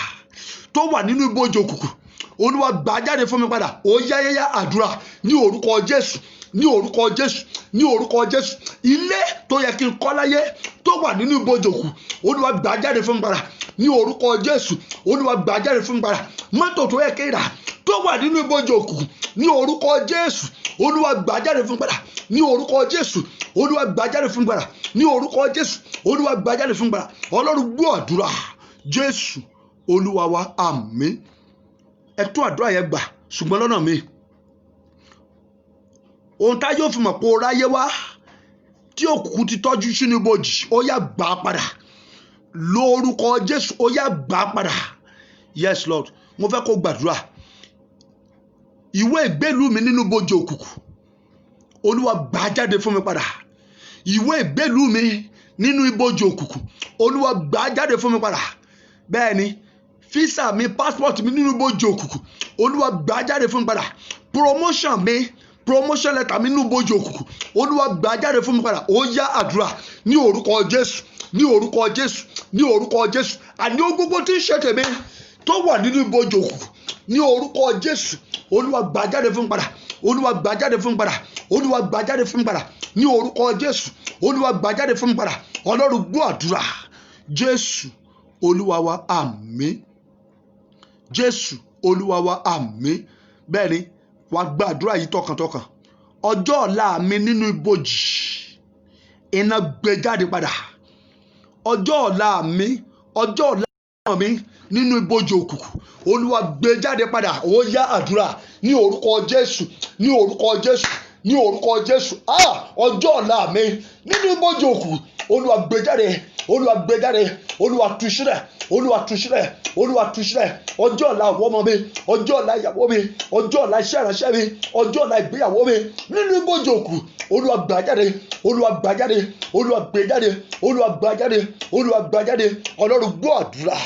tó wà nínú ibojì òkùnkùn, Olúwa gbà á jáde fún mi padà. Ó yá àdúrà ní orúkọ Jésù, ní orúkọ Jésù, ní orúkọ Jésù. Ilé tó yẹ kí n kọ́ láyé tó wà nínú ibojì òkùnkùn, Olúwa gbà á jáde fún mi padà. Ní orúkọ Jésù, Olúwa gbà á jáde fún mi padà. Mọ́tò tó yẹ kí n rà tó wà nínú ibojì òkùnkùn, ní orúkọ Jésù, Olúwa gbà á jáde fún mi padà. Ní orúkọ Jésù, Olúwa gbà á jáde fún mi padà. Ní orúkọ Jésù, Olúwa gbà á jáde fún mi padà. Ọlọ́run gbọ́ àdúrà. Jésù Olúwa wa, àmín. Ẹ tún àdúrà yẹn gbà, ṣùgbọ́n lọ́nà mi. Ohun tá yóò fi mọ̀ pé o ráyé wá, tí òkùnkùn ti tọ́jú sínú ibojì, ó yá gbà á padà. Lórúkọ Jésù, ó yá gbà á padà. Yes Lord, mo fẹ́ kó gbàdúrà. Ìwé ìgbélú mi nínú ibojì òkùnkùn, Olúwa gbà á jáde fún mi padà. Ìwé ìgbélú mi nínú ibojì òkùnkùn, Olúwa gbà á jáde fún mi padà. Bẹ́ẹ̀ ni, físà mi, passport mi nínú ibojì òkùnkùn, Olúwa gbà á jáde fún mi padà. Promotion mi, promotion letter mi nínú ibojì òkùnkùn, Olúwa gbà á jáde fún mi padà. Ó yá àdúrà ní orúkọ Jésù, ní orúkọ Jésù, ní orúkọ Jésù. Àní ohun gbogbo tí ń ṣe tèmi tó wà nínú ibojì òkùnkùn, ní orúkọ Jésù, Olúwa gbà á jáde fún mi padà. Olúwa gbà á jáde fún mi padà. Olúwa gbà á jáde fún mi padà. Ní orúkọ Jésù, Olúwa gbà á jáde fún mi padà. Ọlọ́run gbọ́ àdúrà. Jésù Olúwa wa, àmín. Jésù Olúwa wa, àmín. Bẹ́ẹ̀ ni wàá gba àdúrà yìí tọkàntọkàn. Ọjọ́ ọ̀la mi nínú ibojì, iná gbé jáde padà. Ọjọ́ ọ̀la mi, ọjọ́ ọ̀la mi nínú ibojì òkùnkùn, Olúwa gbé jáde padà. Ó yá àdúrà ní orúkọ Jésù, ní orúkọ Jésù, ní orúkọ Jésù. Ọjọ́ ọ̀la mi nínú ibojì òkùnkùn, Olúwa gbé jáde, Olúwa gbé jáde, Olúwa tú sílẹ̀, Olúwa tú sílẹ̀, Olúwa tú sílẹ̀. Ọjọ́ ọ̀la àwọn ọmọ mi, ọjọ́ ọ̀la ìyàwó mi, ọjọ́ ọ̀la iṣẹ́ ìránṣẹ́ mi, ọjọ́ ọ̀la ìgbéyàwó mi nínú ibojì òkùnkùn, Olúwa gbà jáde, Olúwa gbà jáde, Olúwa gbé jáde, Olúwa gbà jáde, Olúwa gbà jáde. Ọlọ́run gbọ́ àdúrà.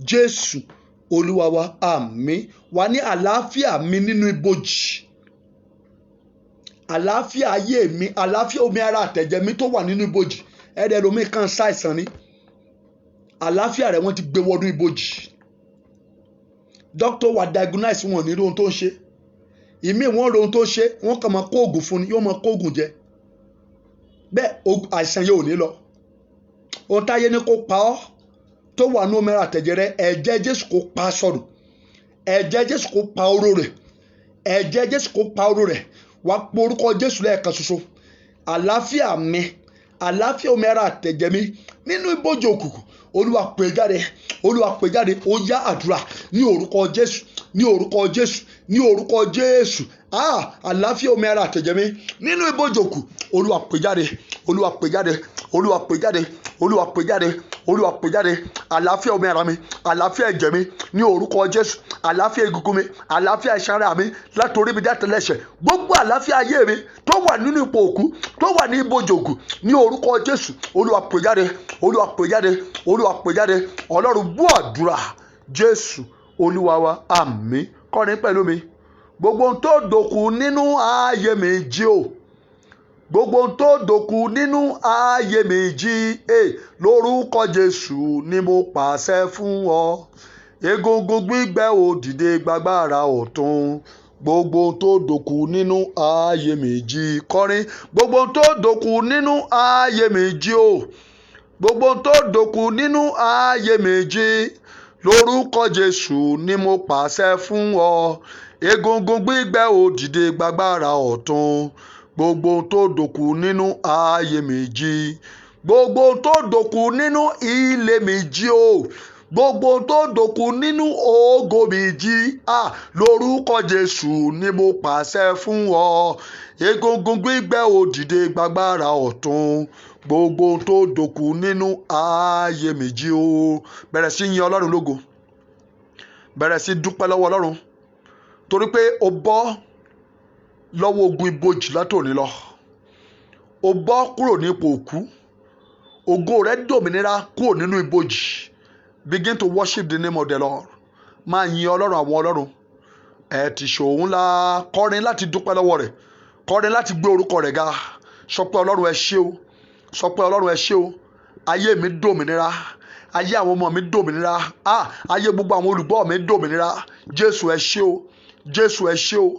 Jésù Olúwa wa, àmín. Wà ní àlàáfíà mi nínú ibojì, àlàáfíà ayé mi, àlàáfíà omi ara àtẹ̀jẹ̀ mi tó wà nínú ibojì. Ẹ̀rẹ̀ lomi kan ṣàìsàn ni, àlàáfíà rẹ̀ wọ́n ti gbé wọnú ibojì. Dókítà wà diagnose, wọn ní ohun tó ń ṣe. Ìmí wọn ro ohun tó ń ṣe, wọn kàn máa kó oògùn fún ni, yóò máa kó oògùn jẹ. Bẹ́ẹ̀ àìsàn yóò ní lọ. Ohun táyé ní kó pa ọ́ tó wà ní omi ara àtẹ̀jẹ̀ rẹ̀, ẹ̀jẹ̀ Jésù kó pa sọ̀rọ̀. Ẹ̀jẹ̀ Jésù kó pa oró rẹ̀. Ẹ̀jẹ̀ Jésù kó pa oró rẹ̀. Wàá pe orúkọ Jésù lẹ́ẹ̀kan ṣoṣo. Àlàáfíà mi, àlàáfíà omi ara àtẹ̀jẹ̀ mi nínú ibojì òkùnkùn, Olúwa pè jáde, Olúwa pè jáde. Ó yá àdúrà ní orúkọ Jésù, ní orúkọ Jésù, ní orúkọ Jésù. Àlàáfíà omi ara àtẹ̀jẹ̀ mi nínú ibojì òkùnkùn, Olúwa pè jáde, Olúwa pè jáde, Olúwa pè jáde, Olúwa pè jáde, Olúwa pè jáde. Àlàáfíà omi ara mi, àlàáfíà ẹ̀jẹ̀ mi ní orúkọ Jésù. Àlàáfíà egungun mi, àlàáfíà iṣan ara mi látòrí mi dé àtẹ́lẹsẹ̀. Gbogbo àlàáfíà ayé mi tó wà nínú ipò òkú, tó wà ní ibojì òkú, ní orúkọ Jésù, Olúwa pè jáde, Olúwa pè jáde, Olúwa pè jáde. Ọlọ́run gbọ́ àdúrà. Jésù Olúwa wa àmín. Kọrin pẹ̀lú mi. Gbogbo ohun tó dòkú nínú ayé mi jí o. Gbogbo ohun tó dòkú nínú ayé mi jí. Lórúkọ Jésù ni mo pàṣẹ fún ọ. Egungun gbígbẹ ò dìde gbàgbára ọ̀tun. Gbogbo ohun tó dòkú nínú ayé mi jí. Kọrin. Gbogbo ohun tó dòkú nínú ayé mi jí o. Gbogbo ohun tó dòkú nínú ayé mi jí. Lórúkọ Jésù ni mo pàṣẹ fún ọ. Egungun gbígbẹ ò dìde gbàgbára ọ̀tun. Gbogbo ohun tó dòkú nínú ayé mi jí. Gbogbo ohun tó dòkú nínú ilé mi jí o. Gbogbo ohun tó dòkú nínú ògo mi jí. Lórúkọ Jésù ni mo pàṣẹ fún ọ. Egungun gbígbẹ ò dìde gbàgbára ọ̀tun. Gbogbo ohun tó dòkú nínú ayé mi jí o. Bẹ̀rẹ̀ sí yin Ọlọ́run lógo. Bẹ̀rẹ̀ sí dúpẹ́ lọ́wọ́ Ọlọ́run. Torí pé o bọ́ lọ́wọ́ ogun ibojì látòní lọ. O bọ́ kúrò ní ipò òkú. Ògo rẹ dòmìnira kúrò nínú ibojì. Begin to worship the name of the Lord. Máa yin Ọlọ́run àwọn ọlọ́run. Ẹ ti ṣòun ńlá. Kọrin láti dúpẹ́ lọ́wọ́ rẹ̀. Kọrin láti gbé orúkọ rẹ̀ ga. Sọ pé Ọlọ́run ẹ ṣé o. Sọ pé Ọlọ́run ẹ ṣé o. Ayé mi dòmìnira. Ayé àwọn ọmọ mi dòmìnira. Ayé gbogbo àwọn olùgbọ́ mi dòmìnira. Jésù ẹ ṣé o. Jésù ẹ ṣé o.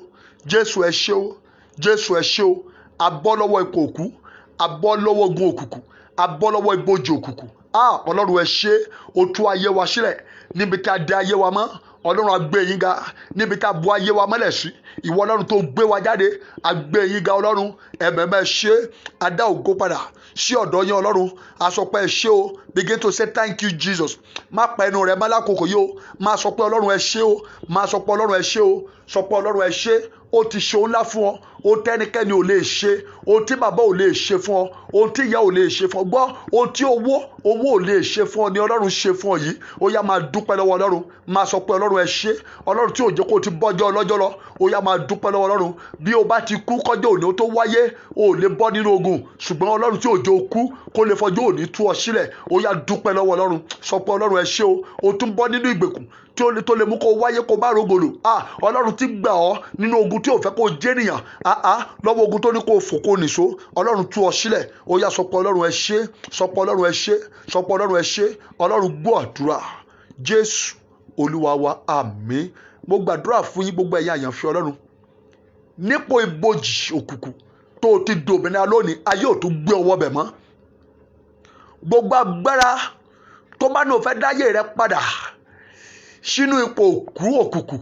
Jésù ẹ ṣé o. Jésù ẹ ṣé o. A bọ́ lọ́wọ́ ipò òkú. A bọ́ lọ́wọ́ ogun òkùnkùn. A bọ́ lọ́wọ́ ibojì òkùnkùn. Ọlọ́run ẹ ṣé. O tú ayé wa sílẹ̀ níbi tí a dè ayé wa mọ́. Ọlọ́run a gbé yín ga níbi tí a bu ayé wa mọ́lẹ̀ sí. Ìwọ Ọlọ́run tó gbé wa jáde, a gbé yín ga Ọlọ́run. Ẹ̀mẹ̀mẹ̀ ṣé. A dá ògo padà sí ọ̀dọ̀ yín Ọlọ́run. A sọ pé ẹ ṣé o. Begin to say thank you Jesus. Má pa ẹnu rẹ mọ́ lákòókò yìí o. Má sọ pé Ọlọ́run ẹ ṣé o. Má sọ pé Ọlọ́run ẹ ṣé o. Sọ pé Ọlọ́run ẹ ṣé. Ó ti ṣe ohun ńlá fún ọ. Ohun tẹ́nikẹ́ni ò lè ṣe. Ohun tí bàbá ò lè ṣe fún ọ. Ohun tí ìyá ò lè ṣe fún ọ. Gbọ́ ohun tí owó ò lè ṣe fún ọ ni Ọlọ́run ṣe fún ọ yìí. Ó yá máa dúpẹ́ lọ́wọ́ Ọlọ́run. Máa sọ pé Ọlọ́run ẹ ṣé. Ọlọ́run tí ò jẹ́ kó o ti bọ́jọ́ ọlọ́jọ́ lọ. Ó yá máa dúpẹ́ lọ́wọ́ Ọlọ́run. Bí o bá ti kú kọjọ́ òní ó tó wáyé, o ò lè bọ́ nínú ogun. Ṣùgbọ́n Ọlọ́run tí ò jẹ́ o kú kó lè fọjọ́ òní tú ọ sílẹ̀. Ó yá dúpẹ́ lọ́wọ́ Ọlọ́run. Sọ pé Ọlọ́run ẹ ṣé o. O tún bọ́ nínú ìgbèkùn tó lè mú kó wáyé kó bá rògbòlò. Ọlọ́run ti gbà ọ́ nínú ogun tí ò fẹ́ kó jẹ́nìyàn. Lọ́wọ́ ogun tó ní kó fò kó nìṣó. Ọlọ́run tú ọ sílẹ̀. Ó yá sọ pé Ọlọ́run ẹ ṣé. Sọ pé Ọlọ́run ẹ ṣé. Sọ pé Ọlọ́run ẹ ṣé. Ọlọ́run gbọ́ àdúrà. Jésù Olúwa wa àmín. Mo gbàdúrà fún yín gbogbo ẹ̀yin àyànfẹ́ Ọlọ́run. Nípò ibojì òkùnkùn tó o ti dòmìnira lónìí, ayé ò tún gbé ọwọ́ bẹ̀ mọ́. Gbogbo agbára tó bá ní o fẹ́ dáyé rẹ padà sínú ipò òkùnkùn,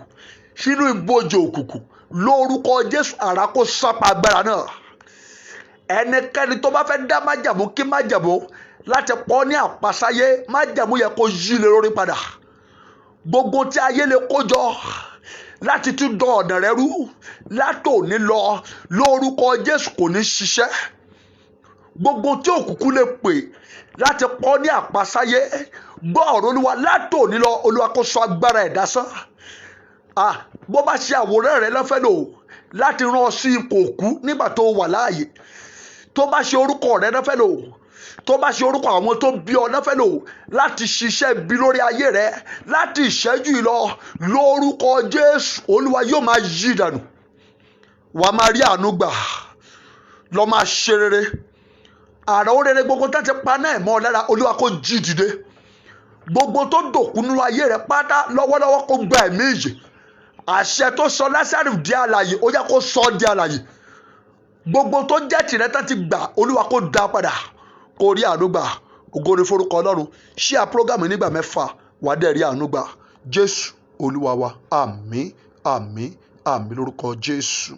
sínú ibojì òkùnkùn, lórúkọ Jésù àrá kó sápa agbára náà. Ẹnikẹ́ni tó bá fẹ́ dá májàmú kí májàmú láti pọ̀ ní àpasáyé, májàmú yẹ kó yí lé lórí padà. Gbogbo tí ayé lè kó jọ láti tún dán ọ̀nà rẹ rú látòní lọ, lórúkọ Jésù kò ní ṣiṣẹ́. Gbogbo tí òkùnkùn lè pè láti pọ̀ ní àpasáyé, gbọ́ ọ̀rọ̀ Olúwa látòní lọ. Olúwa kó sọ agbára ẹ̀ dasán. Bó bá ṣe àwòrán rẹ lọ́fẹ́ lò láti rán ọ sí ipò òkú nígbà tó wà láàyè, tó bá ṣe orúkọ rẹ lọ́fẹ́ lò, tó bá ṣe orúkọ àwọn tó bí ọ lọ́fẹ́ lò láti ṣiṣẹ́ bí lórí ayé rẹ láti ìṣẹ́jú yìí lọ, lórúkọ Jésù Olúwa yóò máa yí dànù. Wà á máa rí àánú gbà. Lọ máa ṣe rere. Àrà orere gbogbo tó ti pa náà mọ́ ọ lára, Olúwa kó jí dìde. Gbogbo tó dòkú nínú ayé rẹ pátá lọ́wọ́lọ́wọ́ kó gba ẹ̀mí ìyè. Àṣẹ tó sọ Lásárù di alààyè, ó yá kó sọ ọ́ di alààyè. Gbogbo tó jẹ́ tìrẹ tó ti gbà, Olúwa kó dá padà. Kó rí àánú gbà. Ògo ni forúkọ Ọlọ́run. Share program nígbà 6 wà á dẹ̀ rí àánú gbà. Jésù Olúwa wa. Àmín, àmín, àmín lórúkọ Jésù.